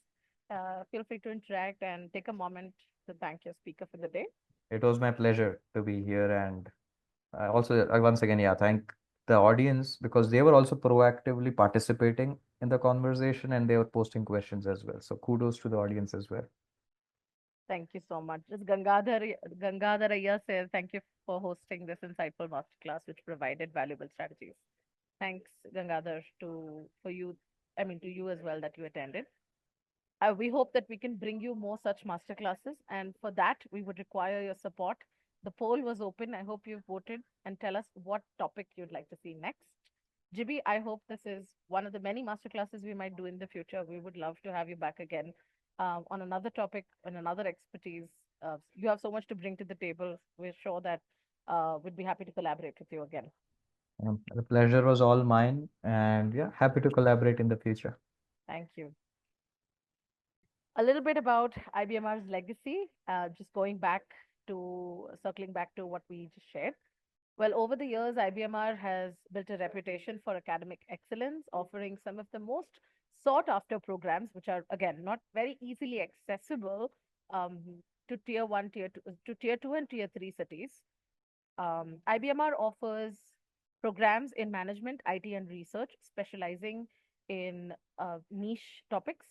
Feel free to interact and take a moment to thank your speaker for the day. It was my pleasure to be here. And also, once again, yeah, thank the audience because they were also proactively participating in the conversation and they were posting questions as well. So kudos to the audience as well. Thank you so much. Just Gangadhar Ayya says, thank you for hosting this insightful masterclass, which provided valuable strategies. Thanks, Gangadhar, to you as well that you attended. We hope that we can bring you more such masterclasses, and for that, we would require your support. The poll was open. I hope you've voted and tell us what topic you'd like to see next. Jibby, I hope this is one of the many masterclasses we might do in the future. We would love to have you back again on another topic, on another expertise. You have so much to bring to the table. We're sure that we'd be happy to collaborate with you again. The pleasure was all mine, and yeah, happy to collaborate in the future. Thank you. A little bit about IBMR's legacy, just circling back to what we just shared. Well, over the years, IBMR has built a reputation for academic excellence, offering some of the most sought after programs, which are, again, not very easily accessible um, to tier one, tier two, and tier three cities. IBMR offers programs in management, IT, and research, specializing in niche topics.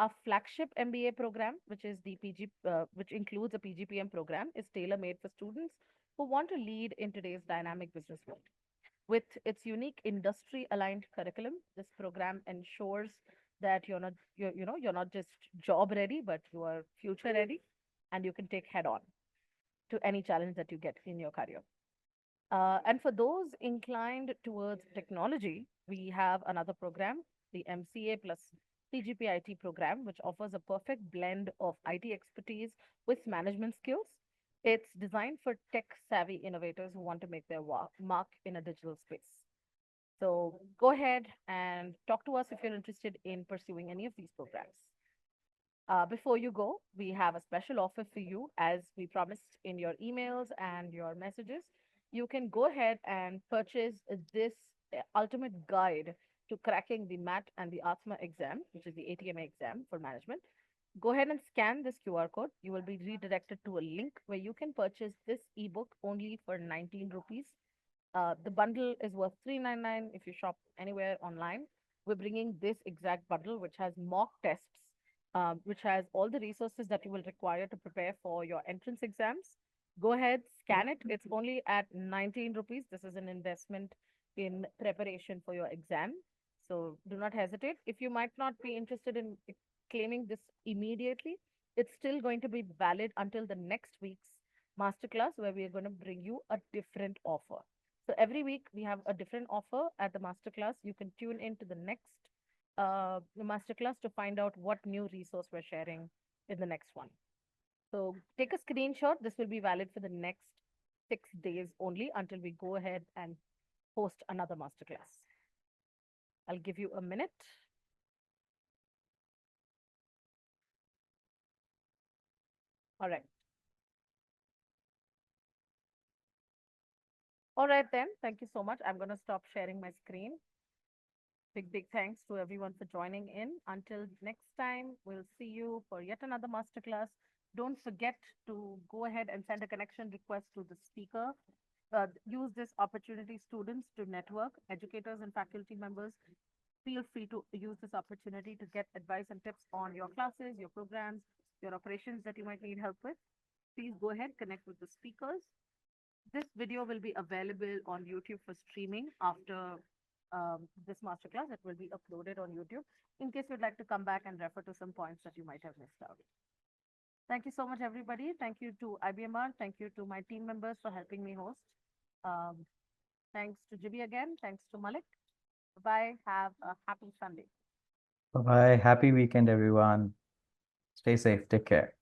Our flagship MBA program, which is which includes a PGPM program, is tailor-made for students who want to lead in today's dynamic business world. With its unique industry-aligned curriculum, this program ensures that you're not just job ready, but you are future ready, and you can take head on to any challenge that you get in your career. And for those inclined towards technology, we have another program, the MCA plus CGPIT program, which offers a perfect blend of IT expertise with management skills. It's designed for tech savvy innovators who want to make their mark in a digital space. So go ahead and talk to us if you're interested in pursuing any of these programs. Before you go, we have a special offer for you, as we promised in your emails and your messages. You can go ahead and purchase this ultimate guide to cracking the MAT and the ATMA exam, which is the ATMA exam for management. Go ahead and scan this QR code. You will be redirected to a link where you can purchase this ebook only for 19 rupees. The bundle is worth 399 if you shop anywhere online. We're bringing this exact bundle, which has mock tests, which has all the resources that you will require to prepare for your entrance exams. Go ahead, scan it. It's only at 19 rupees. This is an investment in preparation for your exam. So do not hesitate. If you might not be interested in claiming this immediately, it's still going to be valid until the next week's masterclass, where we are going to bring you a different offer. So every week we have a different offer at the masterclass. You can tune into the next masterclass to find out what new resource we're sharing in the next one. So take a screenshot. This will be valid for the next 6 days only until we go ahead and host another masterclass. I'll give you a minute. All right. All right then. Thank you so much. I'm going to stop sharing my screen. Big thanks to everyone for joining in. Until next time, we'll see you for yet another masterclass. Don't forget to go ahead and send a connection request to the speaker. Use this opportunity, students, to network. Educators and faculty members, feel free to use this opportunity to get advice and tips on your classes, your programs, your operations that you might need help with. Please go ahead, connect with the speakers. This video will be available on YouTube for streaming after this masterclass. It will be uploaded on YouTube in case you'd like to come back and refer to some points that you might have missed out. Thank you so much, everybody. Thank you to IBMR. Thank you to my team members for helping me host. Um, thanks to Jibbi again. Thanks to Malik. Bye. Have a happy Sunday. Bye-bye. Happy weekend, everyone. Stay safe. Take care.